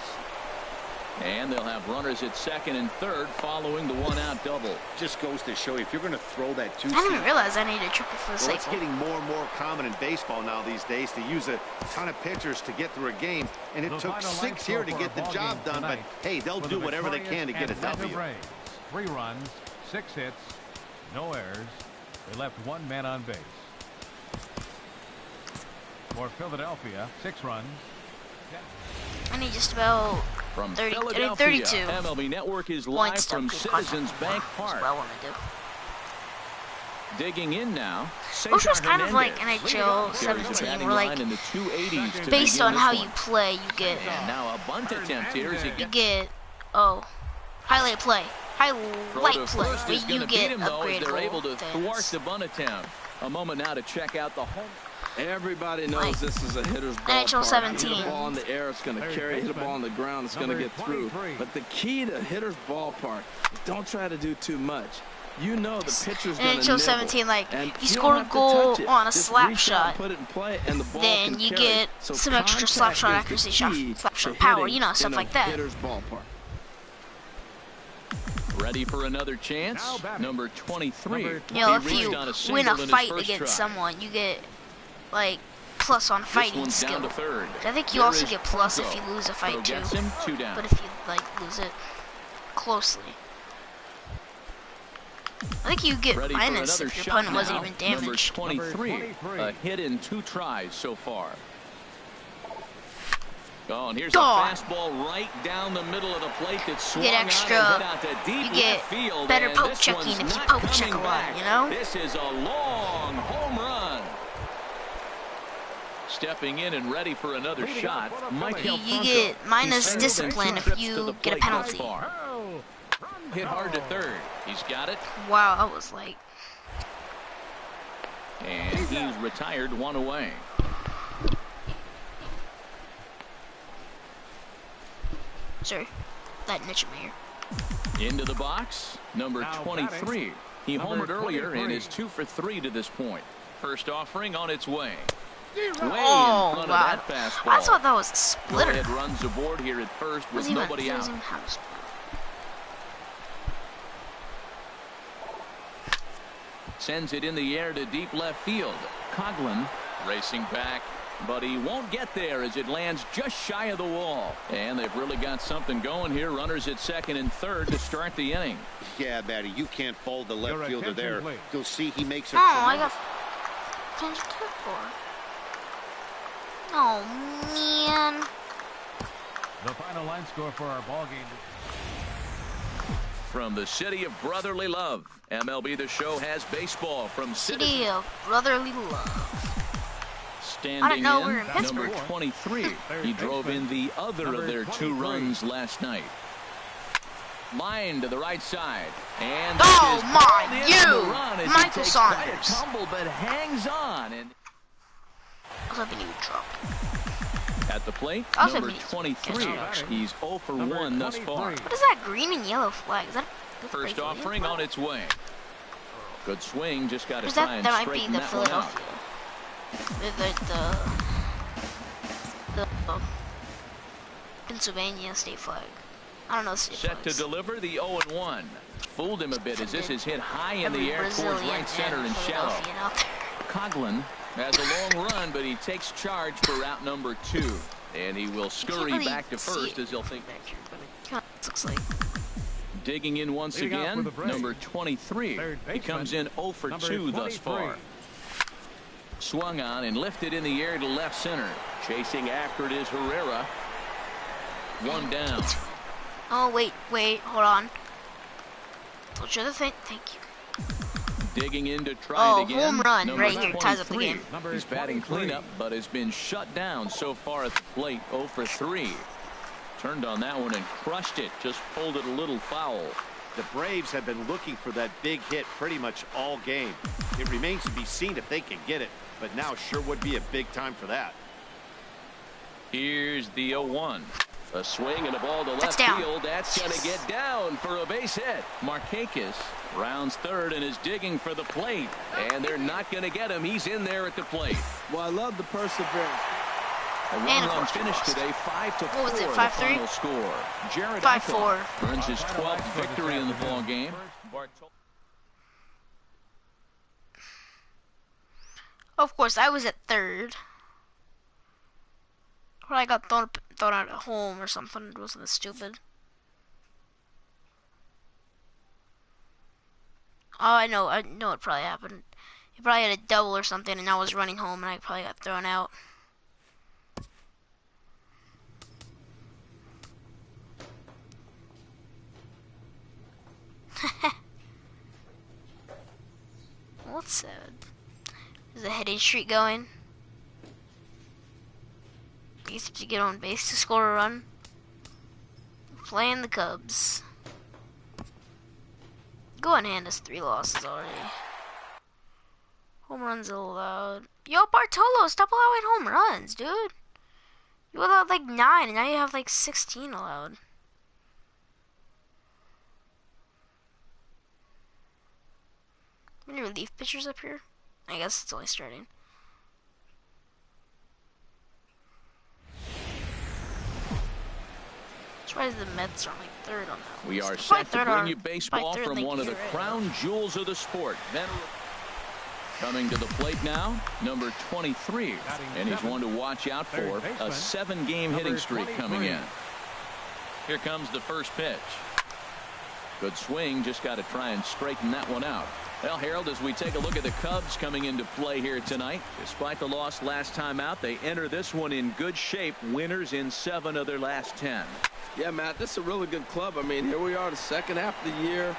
And they'll have runners at second and third following the 1-out double. Just goes to show you, if you're going to throw that 2-seam. I didn't realize I needed a triple for the cycle. It's getting more and more common in baseball now these days to use a ton of pitchers to get through a game. And it took 6 here to get the job done. But, hey, they'll do whatever they can to get a W. 3 runs, 6 hits, no errors. They left 1 man on base. For Philadelphia, 6 runs. I need just about from 32 MLB Network is live from Citizens Bank Park. What I want to do. Digging in now. Which was kind of like NHL 17, where like based on how you play, you get. And now a bunt attempt here. You get highlight play, where you get upgraded. They're able to thwart the bunt attempt. A moment now to check out the home. Everybody knows this is a hitter's ball. NHL 17. Hit a ball in the air, it's going to carry. Hit a ball on the ground, it's going to get through. But the key to hitter's ballpark, don't try to do too much. You know the pitcher's going to NHL 17, like, you score a goal on a slap shot, put it in play, and the ball then you get some extra slap shot accuracy, slap shot power, you know, stuff like that. Hitter's ballpark. Ready for another chance? Number 23. You know, if you win a fight against someone, you get, like, plus on fighting skill. I think you also get plus if you lose a fight too. But if you, like, lose it closely. I think you get minus if your opponent wasn't even damaged. Number 23. A hit in 2 tries so far. Oh, and here's a fastball right down the middle of the plate that swung you get extra, out to deep you get field, better poke checking if you poke check a lot, you know? This is a long home run. Stepping in and ready for another shot. You get minus discipline if you get a penalty. Hit hard to third. He's got it. Wow, that was like. And he's retired, 1 away. Sorry, that niche in my ear. Into the box, number 23. He homered earlier and is 2 for 3 to this point. First offering on its way. Way in front of that fastball. I thought that was a splitter. It runs aboard here at first with nobody out. Sends it in the air to deep left field. Coughlin racing back, but he won't get there as it lands just shy of the wall. And they've really got something going here. Runners at second and third to start the inning. Yeah, Matty, you can't fold the left fielder there. You'll see he makes it. Oh, I got oh, man. The final line score for our ball game. from the city of brotherly love. MLB The Show has baseball from City of brotherly love. Standing we're in, in number 23. He drove in the other of their 2 runs last night. Line to the right side. And oh my, you! Michael Saunders. Tumble, but hangs on. And I was hoping he would drop. At the plate, number 23. He's 0 for 1 thus far. What is that green and yellow flag? Is that first offering on its way? Good swing, just got to try and that straighten might be the Philadelphia. The Pennsylvania state flag. I don't know. Set to deliver the 0-1. Fooled him a bit as this is hit high in the air towards right center and shallow. Coughlin has a long run, but he takes charge for route number 2. And he will scurry back to first as he'll think. Looks like. Digging in once again, number 23. He comes in 0 for 2 thus far. Swung on and lifted in the air to left center. Chasing after it is Herrera. 1 down. Oh, wait, hold on. Don't show the thing. Thank you. Digging in to try it again. Home run number right here. Ties up the game. He's batting cleanup, but has been shut down so far at the plate. 0 for 3. Turned on that one and crushed it. Just pulled it a little foul. The Braves have been looking for that big hit pretty much all game. It remains to be seen if they can get it, but now sure would be a big time for that. Here's the 0-1. A swing and a ball to left field. That's going to get down for a base hit. Markakis rounds third and is digging for the plate. And they're not going to get him. He's in there at the plate. Well, I love the perseverance. A one-run finish today, 5-4. What was it, 5-3? The final score. Jared 5-4. earns his 12th victory in the ball game. Of course, I was at third. Or I got thrown out at home or something. It wasn't stupid. Oh, I know it probably happened. He probably had a double or something, and I was running home, and I probably got thrown out. What's sad? Is the hitting streak going? Base to get on base to score a run. Playing the Cubs. Go on hand has 3 losses already. Home runs allowed. Yo, Bartolo, stop allowing home runs, dude. You allowed like 9, and now you have like 16 allowed. Any relief pitchers up here? I guess it's only starting. Why the Mets are like third on that. We are set to bring you baseball from one of the crown jewels of the sport. Coming to the plate now, number 23. And he's one to watch out for. A 7-game hitting streak coming in. Here comes the first pitch. Good swing, just got to try and straighten that one out. Well, Harold, as we take a look at the Cubs coming into play here tonight, despite the loss last time out, they enter this one in good shape, winners in 7 of their last 10. Yeah, Matt, this is a really good club. I mean, here we are the second half of the year.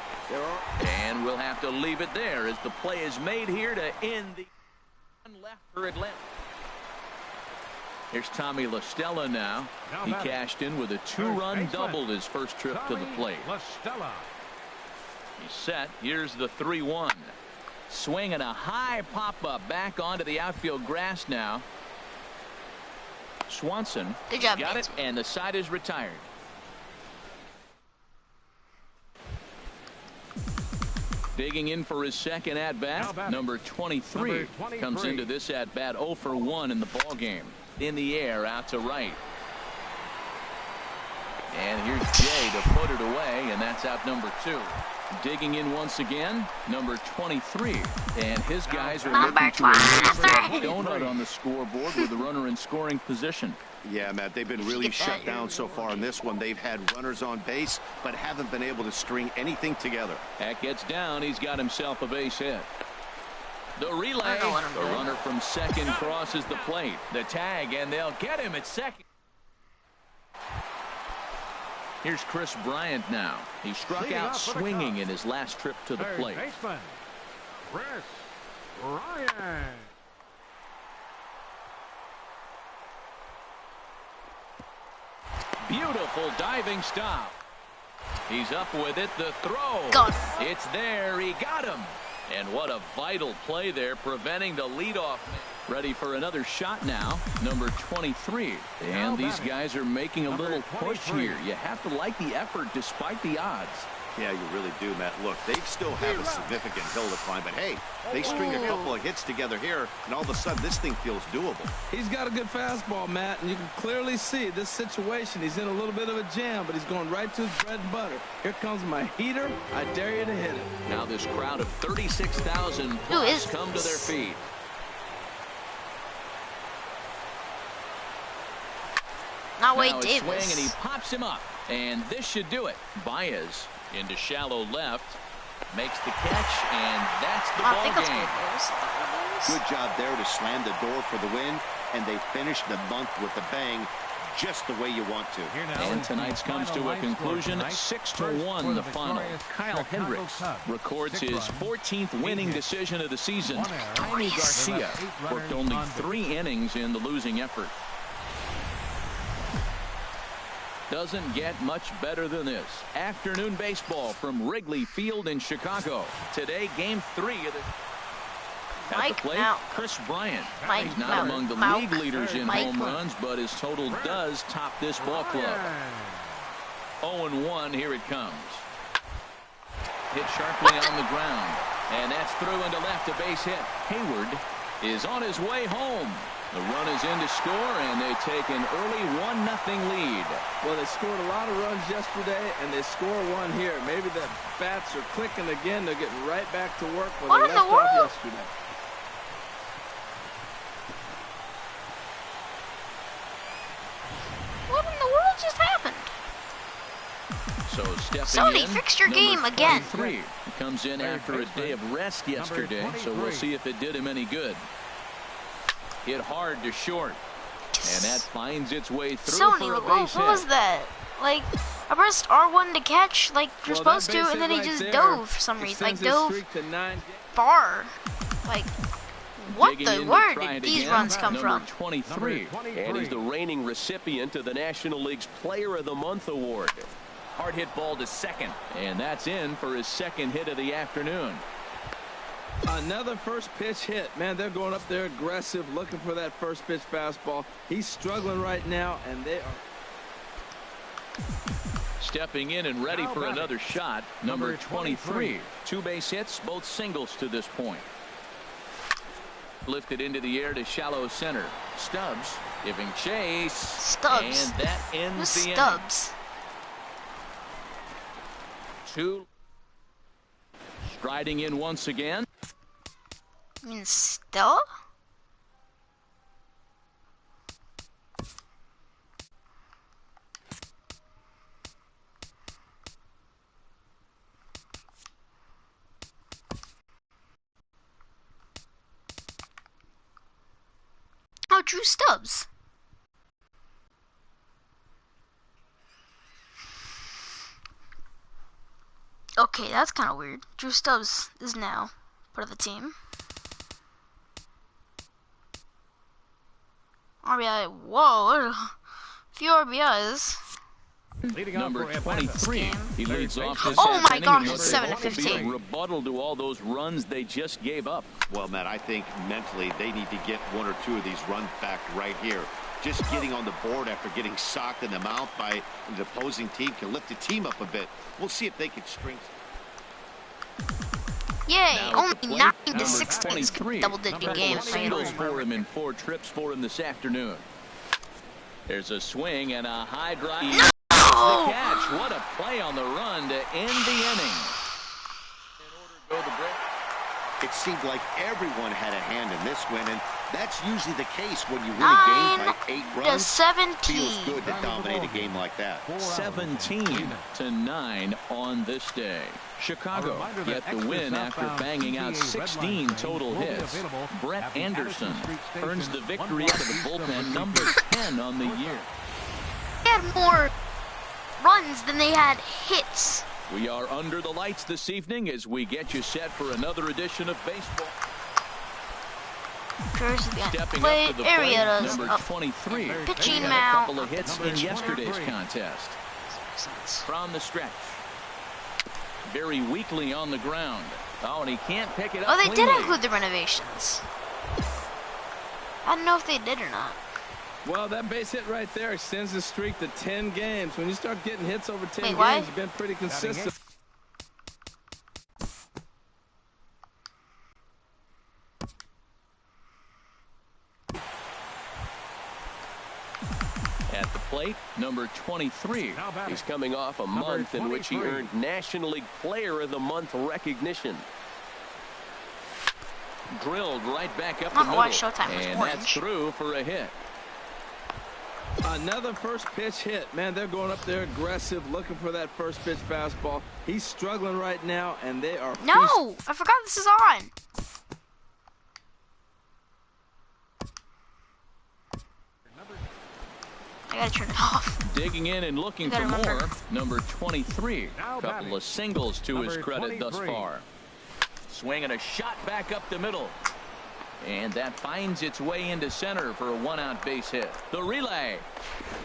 And we'll have to leave it there as the play is made here to end the left for Atlanta. Here's Tommy La Stella now. He cashed in with a 2-run double his first trip to the plate. He's set. Here's the 3-1. Swinging a high pop-up back onto the outfield grass now. Swanson got it, and the side is retired. Digging in for his second at-bat, number 23 comes into this at-bat 0 for 1 in the ball game. In the air, out to right. And here's Jay to put it away, and that's out number 2. Digging in once again, number 23. And his guys are looking to a donut on the scoreboard with the runner in scoring position. Yeah, Matt, they've been really shut down so far in this one. They've had runners on base, but haven't been able to string anything together. That gets down. He's got himself a base hit. The relay, the runner from second crosses the plate. The tag, and they'll get him at second. Here's Chris Bryant now. He struck out swinging in his last trip to the plate. Baseman, Chris Bryant. Beautiful diving stop. He's up with it. The throw. Gone. It's there. He got him. And what a vital play there, preventing the leadoff. Ready for another shot now, number 23. And these guys are making a little push here. You have to like the effort despite the odds. Yeah, you really do, Matt. Look, they still have a significant hill to climb, but hey, they string a couple of hits together here, and all of a sudden this thing feels doable. He's got a good fastball, Matt, and you can clearly see this situation. He's in a little bit of a jam, but he's going right to his bread and butter. Here comes my heater. I dare you to hit it. Now this crowd of 36,000 plus come to their feet. Not Wade Now Davis. Swing, and he pops him up, and this should do it. Baez into shallow left, makes the catch, and that's the ball game. Good job there to slam the door for the win, and they finished the month with a bang, just the way you want to. And tonight's comes to a conclusion, 6-1 the final. Kyle Hendricks records his 14th winning decision of the season. Tiny Garcia worked only 3 innings in the losing effort. Doesn't get much better than this. Afternoon baseball from Wrigley Field in Chicago. Today, Game 3 of the... At the plate, Chris Bryant. He's not among the league leaders in home runs, but his total does top this ball club. 0-1, here it comes. Hit sharply on the ground, and that's through into left, a base hit. Hayward is on his way home. The run is in to score, and they take an early 1-0 lead. Well, they scored a lot of runs yesterday, and they score one here. Maybe the bats are clicking again. They're getting right back to work where they left off yesterday. What in the world just happened? So stepping Somebody in, fixed your game again. He comes in after a day of rest yesterday, so we'll see if it did him any good. Hit hard to short, and that finds its way through Sony, for a what base hit. was that? Like, I pressed R1 to catch, like you're supposed to, and then he just dove for some reason. Like, dove far. Like, what where did these runs come from? 23, and he's the reigning recipient of the National League's Player of the Month award. Hard hit ball to second, and that's in for his second hit of the afternoon. Another first pitch hit. Man, they're going up there aggressive, looking for that first pitch fastball. He's struggling right now, and they are stepping in and ready for another shot. Number 23. 2 base hits, both singles to this point. Lifted into the air to shallow center. Stubbs giving chase. Stubbs. And that ends the Stubbs. inning. 2. Striding in once again. You mean Stella? Oh, Drew Stubbs. Okay, that's kind of weird. Drew Stubbs is now part of the team. RBI, whoa, a few RBIs. Number 23, he leads off this my gosh, it's 7-15. Rebuttal to all those runs they just gave up. Well, Matt, I think mentally they need to get 1 or 2 of these runs back right here. Just getting on the board after getting socked in the mouth by the opposing team can lift the team up a bit. We'll see if they can string. Yay, only 9 to 6 23. double-digit games. Singles for him in 4 trips for him this afternoon. There's a swing and a high drive. No! The catch. What a play on the run to end the inning. In order to go the break. It seemed like everyone had a hand in this win, and that's usually the case when you win a game by 8 runs. 17. Feels good to dominate a game like that. 17-9 on this day. Chicago get the win after banging out 16 total hits. Brett Anderson earns the victory out of the bullpen, number 10 on the year. He had more runs than they had hits. We are under the lights this evening as we get you set for another edition of baseball. Stepping up to the plate, number 23. Pitching had mound. a couple of hits in yesterday's contest. From the stretch. Very weakly on the ground. Oh, and he can't pick it up. Oh, they cleanly. did include the renovations. I don't know if they did or not. Well, that base hit right there extends the streak to 10 games. When you start getting hits over 10 games, why? you've been pretty consistent. At the plate, number 23. He's coming off a month in which he earned National League Player of the Month recognition. Drilled right back up the Not middle. watch Showtime, it's And orange. that's through for a hit. Another first pitch hit. Man, they're going up there aggressive, looking for that first pitch fastball. He's struggling right now, and they are... No! I forgot this is on. I gotta turn it off. Digging in and looking for remember. more, number 23. Now Couple batting. of singles to his Number credit thus 23. far. Swinging a shot back up the middle. And that finds its way into center for a one-out base hit. The relay.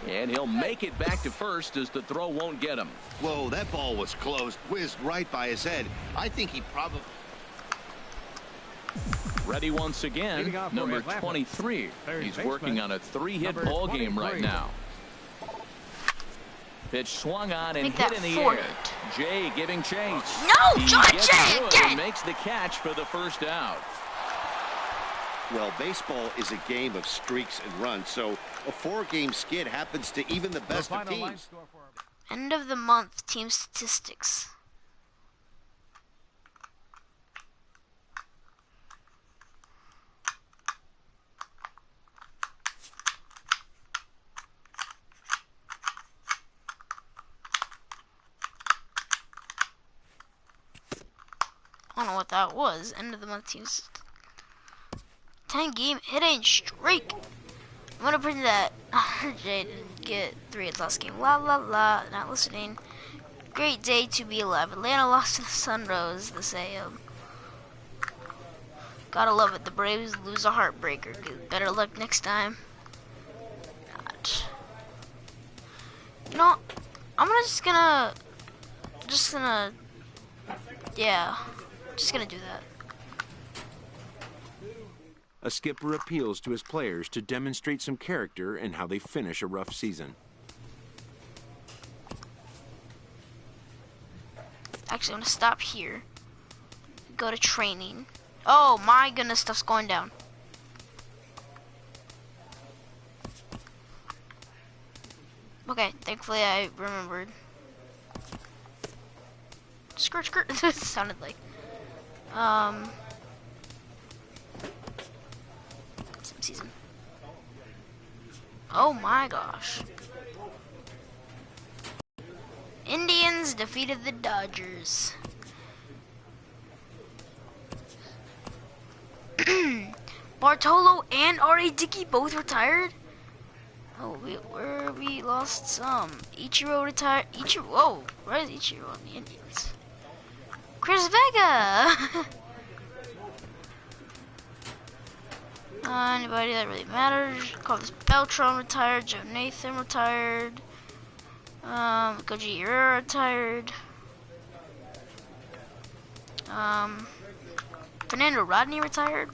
And he'll make it back to first as the throw won't get him. Whoa, that ball was close. Whizzed right by his head. I think he probably... Ready once Leading again, off for number Atlanta. 23. Third He's baseman, working on a three-hit number ball game 23. right now. Pitch swung on and Make hit that in the four air. hit. Jay giving chase. No, He John gets Jay through it again. and makes the catch for the first out. Well, baseball is a game of streaks and runs, so a 4-game skid happens to even the The best of final line teams. score for End of the month team statistics. I don't know what that was. End of the month teams. 10-game hitting streak. I'm gonna print that. Jay didn't get 3 hits last game. La la la. Not listening. Great day to be alive. Atlanta lost to the Sunrose this AM. Gotta love it. The Braves lose a heartbreaker. Good. Better luck next time. God. You know, I'm just gonna, yeah, just gonna do that. A skipper appeals to his players to demonstrate some character in how they finish a rough season. Actually, I'm gonna stop here. Go to training. Oh my goodness, stuff's going down. Okay, thankfully I remembered. Skirt, skirt. It sounded like. Same season. Oh my gosh. Indians defeated the Dodgers. Bartolo and R.A. Dickey both retired? Oh, we lost some. Ichiro retired. Ichiro, whoa, where is Ichiro on the Indians? Chris Vega! Anybody that really matters. Carlos Beltran retired. Joe Nathan retired. Koji Ira retired. Fernando Rodney retired.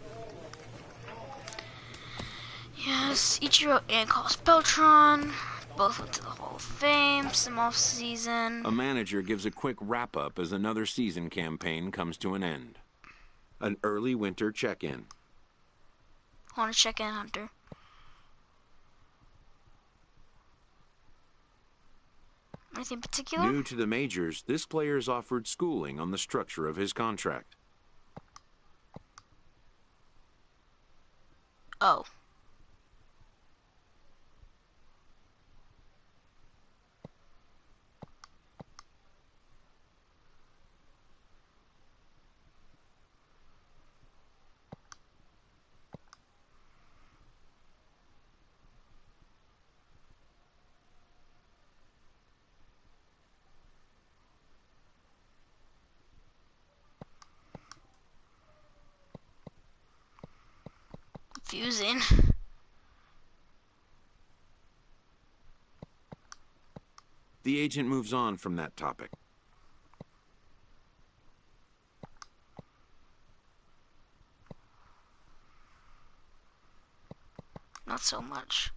Yes, Ichiro and Carlos Beltran both went to the Hall of Fame. Some off season. A manager gives a quick wrap-up as another season campaign comes to an end. An early winter check-in. Want to check in, Hunter? Anything particular? New to the majors, this player is offered schooling on the structure of his contract. Oh. confusing. The agent moves on from that topic. Not so much.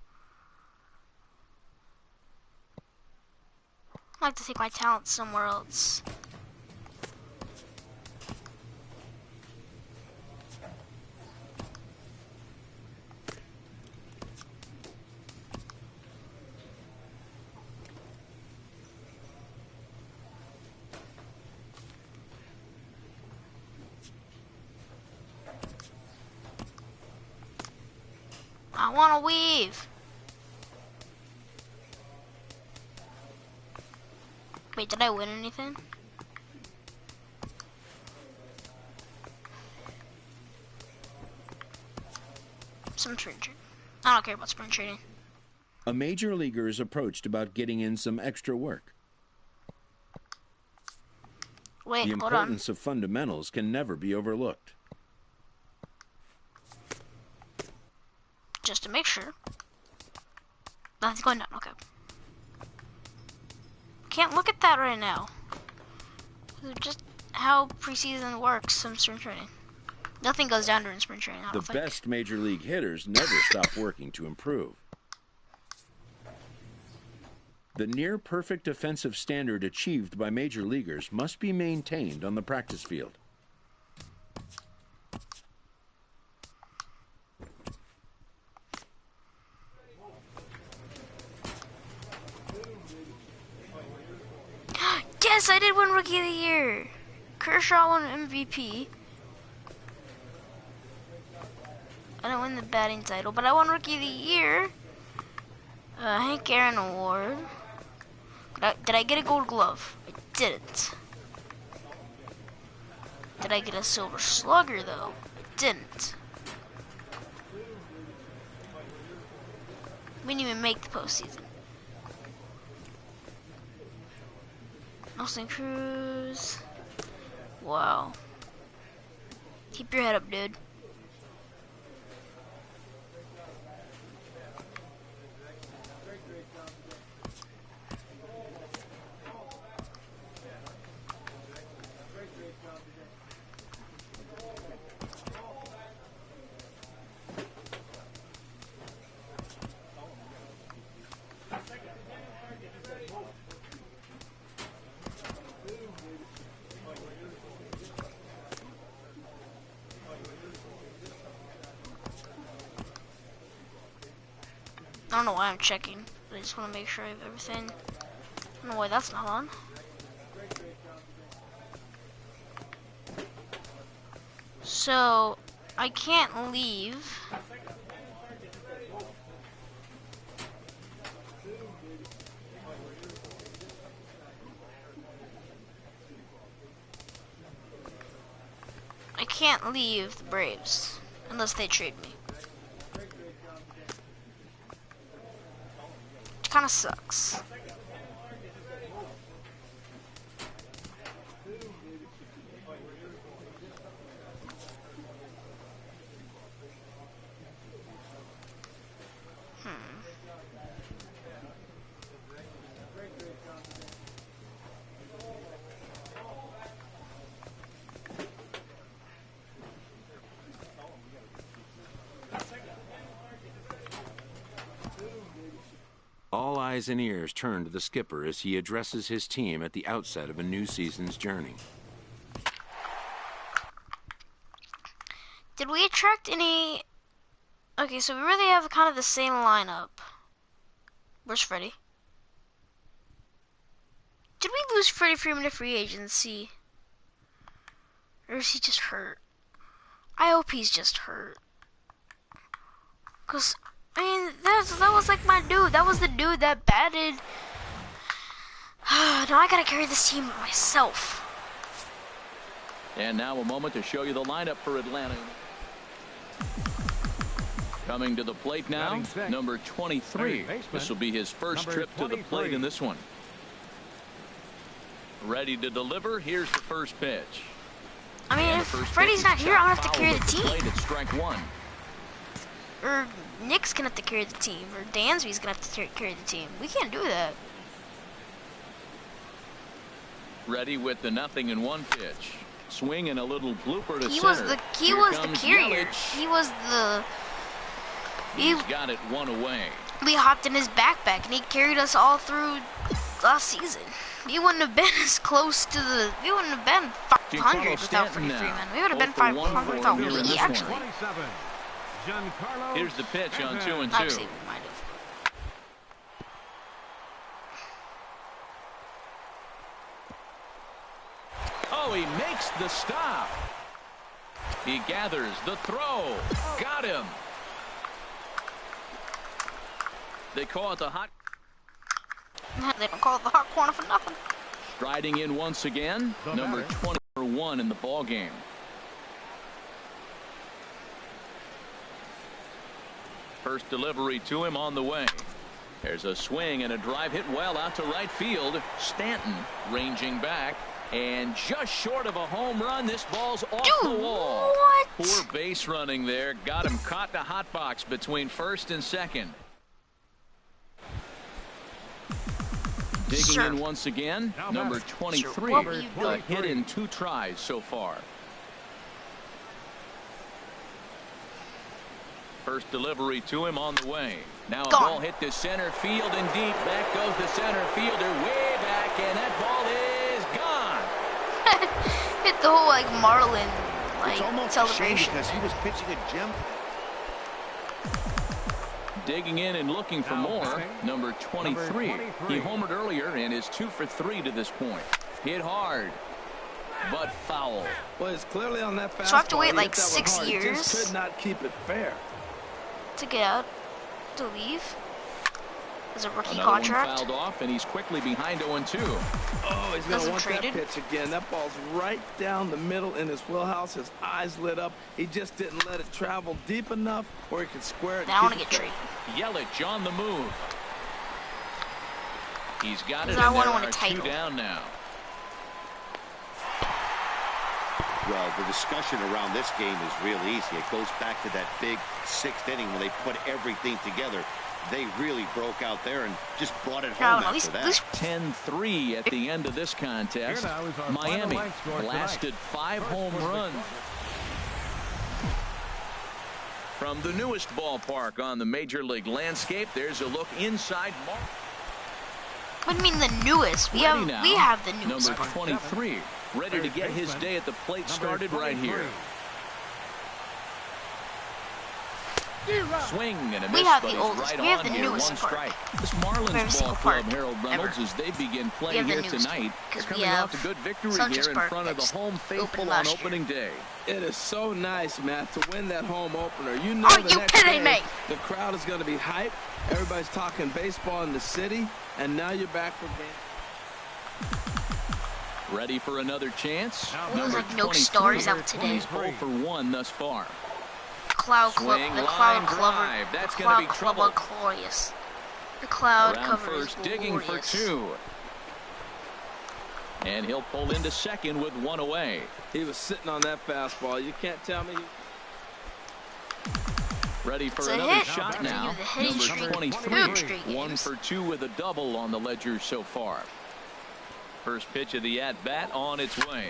I'd like to take my talent somewhere else. I want to weave. Wait, did I win anything? Some spring training. I don't care about spring training. A major leaguer is approached about getting in some extra work. Wait, the hold on. importance of fundamentals can never be overlooked. Just to make sure. Nothing's going down, okay. Can't look at that right now. Just how preseason works, some spring training. Nothing goes down during spring training, I don't think. The best major league hitters never stop working to improve. The near-perfect defensive standard achieved by major leaguers must be maintained on the practice field. Yes, I did win Rookie of the Year. Kershaw won MVP. I didn't win the batting title, but I won Rookie of the Year. Hank Aaron Award. Did I get a Gold Glove? I didn't. Did I get a Silver Slugger, though? I didn't. We didn't even make the postseason. Austin Cruz. Wow. Keep your head up, dude. I don't know why I'm checking, but I just want to make sure I have everything. I don't know why that's not on. So, I can't leave. I can't leave the Braves unless they trade me. Kind of sucks. All eyes and ears turn to the skipper as he addresses his team at the outset of a new season's journey. Did we attract any... Okay, so we really have kind of the same lineup. Where's Freddie? Did we lose Freddie Freeman to free agency? Or is he just hurt? I hope he's just hurt. Because... I mean, that was like my dude. That was the dude that batted. Now I gotta carry this team myself. And now a moment to show you the lineup for Atlanta. Coming to the plate now, number 23. This will be his first trip to the plate in this one. Ready to deliver. Here's the first pitch. I mean, if Freddie's not here, I'm gonna have to carry the team. At strike one. or Nick's gonna have to carry the team, or Dansby's gonna have to carry the team. We can't do that. Ready with the 0-1 pitch. Swing and a little blooper to He center. was the carrier. Yelich. He was the. He's got it one away. We hopped in his backpack and he carried us all through last season. We wouldn't have been as close to the. We wouldn't have been 500 without Freddie Freeman. We would have been 500 without Willie, actually. Here's the pitch on 2-2. Actually, we might have. Oh, he makes the stop. He gathers the throw. Got him. They call it the hot. They don't call it the hot corner for nothing. Striding in once again, number 21 in the ball game. First delivery to him on the way. There's a swing and a drive hit well out to right field. Stanton ranging back. And just short of a home run, this ball's off the wall. What? Poor base running there. Got him caught in the hot box between first and second. Digging in once again, number 23. A hit in 2 tries so far. First delivery to him on the way. Now a ball hit to center field and deep. Back goes the center fielder way back, and that ball is gone. Hit the whole like Marlin it's almost celebration because he was pitching a gem. Digging in and looking for more. Number 23. He homered earlier and is 2 for 3 to this point. Hit hard, but foul. Well, it's clearly on that fastball. So I have to wait like 6 years. He just could not keep it fair. To get out, to leave. As a rookie Another contract. one fouled off, and he's quickly behind 0-2. Oh, he's going to want that pitch again. That ball's right down the middle in his wheelhouse. His eyes lit up. He just didn't let it travel deep enough where he could square it. Now I want to get traded. Yelich on the move. He's got it, and there are 2 down now. Well, the discussion around this game is real easy. It goes back to that big 6th inning when they put everything together. They really broke out there and just brought it home after that. 10-3 at the end of this contest. Miami blasted 5 home runs from the newest ballpark on the Major League landscape. There's a look inside. What do you mean the newest? We have the newest. Number 23, ready to get his day at the plate started right here. Swing and a miss, but he's right on here, 1 strike. This Marlins ball club, Harold Reynolds, as they begin play here tonight, they're coming off a good victory here in front of the home faithful on opening day. It is so nice, Matt, to win that home opener. You know the next day the crowd is going to be hyped. Everybody's talking baseball in the city, and now you're back for game. Ready for another chance? There's like no stars out today. He's 0 for 1 thus far. Cloud Swing, the cloud drive. That's going to be trouble. Glorious. The cloud Around cover first, is digging for 2. And he'll pull into second with 1 away. He was sitting on that fastball. You can't tell me. Ready for another shot now. Number 23. 1 for 2 with a double on the ledger so far. First pitch of the at-bat on its way.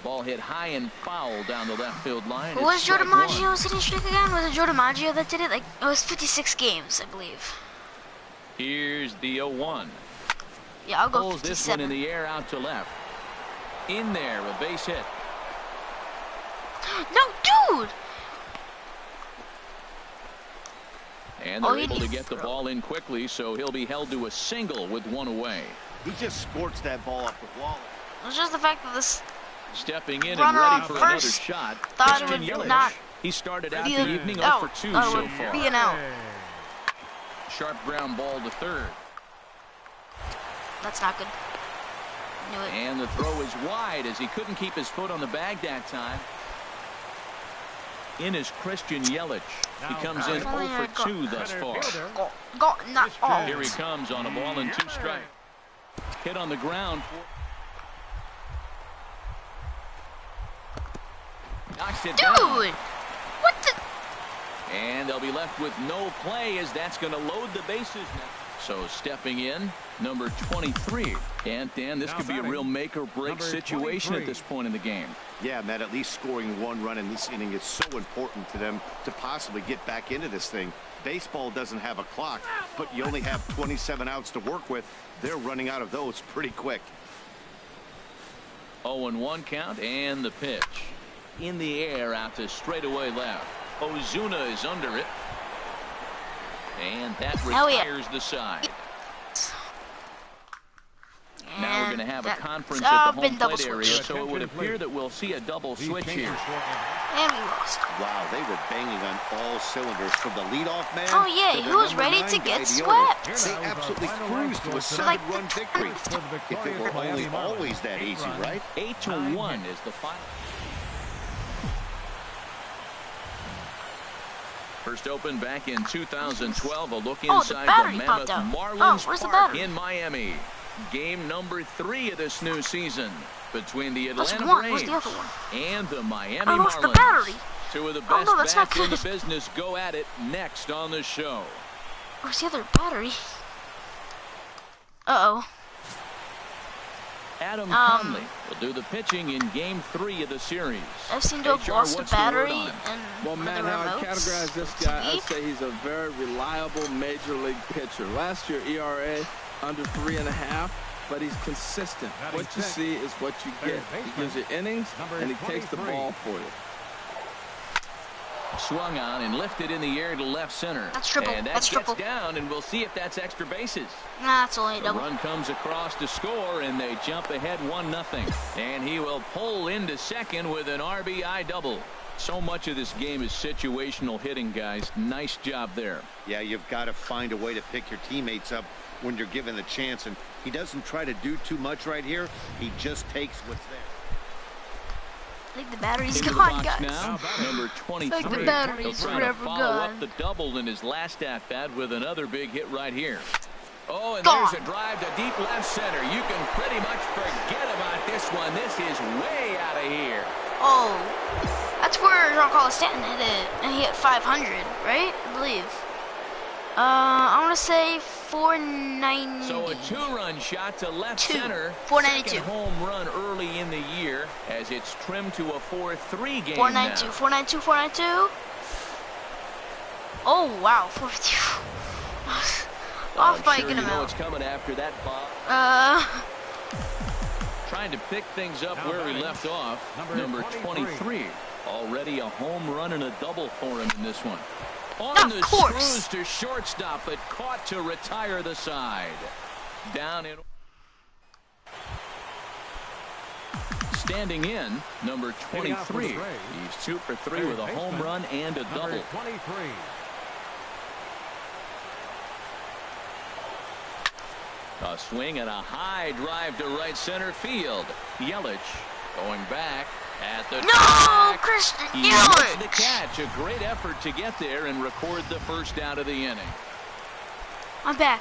Ball hit high and foul down the left field line. Who was Joe DiMaggio's hitting streak again? Was it Joe DiMaggio that did it? Like, it was 56 games, I believe. Here's the 0-1. Yeah, I'll go Pulls 57. this one in the air out to left. In there, a base hit. No, dude! And they're able to get the ball in quickly, so he'll be held to a single with 1 away. He just scorched that ball up with Wallace. It was just the fact that this stepping in and ready for another shot. Thought it would not. He started out the evening 0 for 2 so far. Being out. Sharp ground ball to third. That's not good. Knew it. And the throw is wide as he couldn't keep his foot on the bag that time. In is Christian Yelich. He comes in 0 for 2 thus far. Here he comes on a ball and 2 strike. Hit on the ground. Knocks it down. Dude! What the? And they'll be left with no play as that's going to load the bases now. So stepping in, number 23. And Dan, this could be a real make or break situation at this point in the game. Yeah, Matt, at least scoring one run in this inning is so important to them to possibly get back into this thing. Baseball doesn't have a clock, but you only have 27 outs to work with. They're running out of those pretty quick. 0-1 count, and the pitch. In the air out to straightaway left. Ozuna is under it. And that retires the side. And now we're going to have a conference at the home plate area, so it would appear that we'll see a double switch here. And we lost. Wow, they were banging on all cylinders from the leadoff man. Oh yeah, he was ready to get swept. They absolutely cruised to a 7-run victory. If it were only always that easy, right? 8-1 is the final. First opened back in 2012. A look inside the Mammoth Marlins Park in Miami. Game number 3 of this new season between the Atlanta Braves and the Miami Marlins. Two of the best bats in the business go at it next on the show. Where's the other battery? Uh-oh. Adam Conley will do the pitching in Game 3 of the series. I've seen to have lost a battery and well, man, how I categorize this guy, I'd say he's a very reliable major league pitcher. Last year, ERA under 3.5, but he's consistent. What you see is what you get. He gives you innings, and he takes the ball for you. Swung on and lifted in the air to left center. That's triple. And that that's gets triple. down, and we'll see if that's extra bases. Nah, that's only a double. The run comes across to score, and they jump ahead 1-0. And he will pull into second with an RBI double. So much of this game is situational hitting, guys. Nice job there. Yeah, you've got to find a way to pick your teammates up when you're given the chance, and he doesn't try to do too much right here. He just takes what's there. I think the battery's Into gone, the box guys. now, number 23. I think the battery's He'll try to follow gone. up the double in his last at-bat with another big hit right here. Oh, and gone. There's a drive to deep left center. You can pretty much forget about this one. This is way out of here. Oh, that's where Giancarlo Stanton hit it, and he hit 500, right? I believe. I want to say 490. So a 2-run shot to left center. 492. Second home run early in the year as it's trimmed to a 4-3 game 492, now. 492, 492. Oh, wow, 452. Off by a good amount. What's coming after that, Bob. Trying to pick things up where we left off. Number 23. Already a home run and a double for him in this one. On the screws to shortstop, but caught to retire the side. Down in. Standing in, number 23. He's 2 for 3 with a home run and a double. 23. A swing and a high drive to right center field. Yelich going back. At the track. Christian He Yelich! missed the catch. A great effort to get there and record the first out of the inning. I'm back.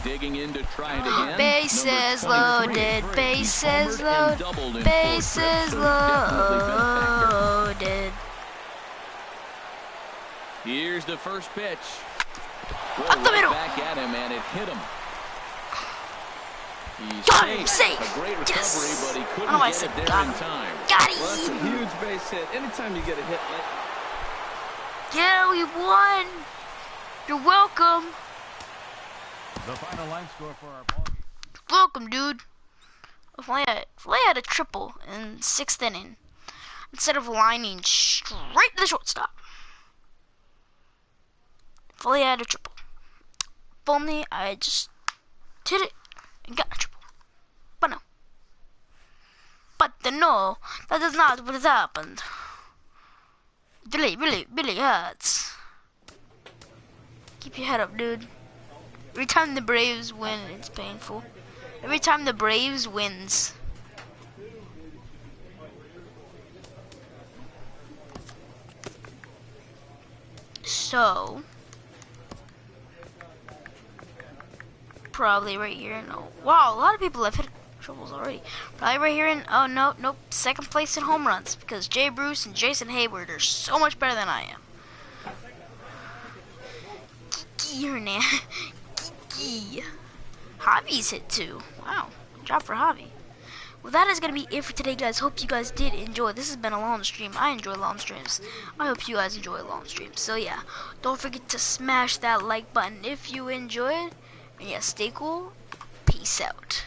Digging in to try it again. Bases loaded, bases loaded, bases loaded. Here's the first pitch. Up the middle. Back at him, and it hit him. He's Got him, safe. A great recovery, Yes. but he couldn't I get said it there got in him. time. Got Well, that's a him. huge base hit. Anytime you get a hit like Yeah, we won. You're welcome. The final line score for our ball game. Welcome, dude. Flay had a triple in 6th inning instead of lining straight to the shortstop. Flay had a triple. If only I just did it and got a triple. But no. But no, that is not what has happened. Really hurts. Keep your head up, dude. Every time the Braves win, it's painful. Every time the Braves wins. So, probably right here. No, wow, a lot of people have hit triples already. Probably right here in. Oh no, nope. 2nd place in home runs because Jay Bruce and Jason Hayward are so much better than I am. Kiki Hernandez. Kiki. Javi's hit too. Wow. Good job for Javi. Well, that is going to be it for today, guys. Hope you guys did enjoy. This has been a long stream. I enjoy long streams. I hope you guys enjoy long streams. So, yeah. Don't forget to smash that like button if you enjoyed. And, yeah, stay cool. Peace out.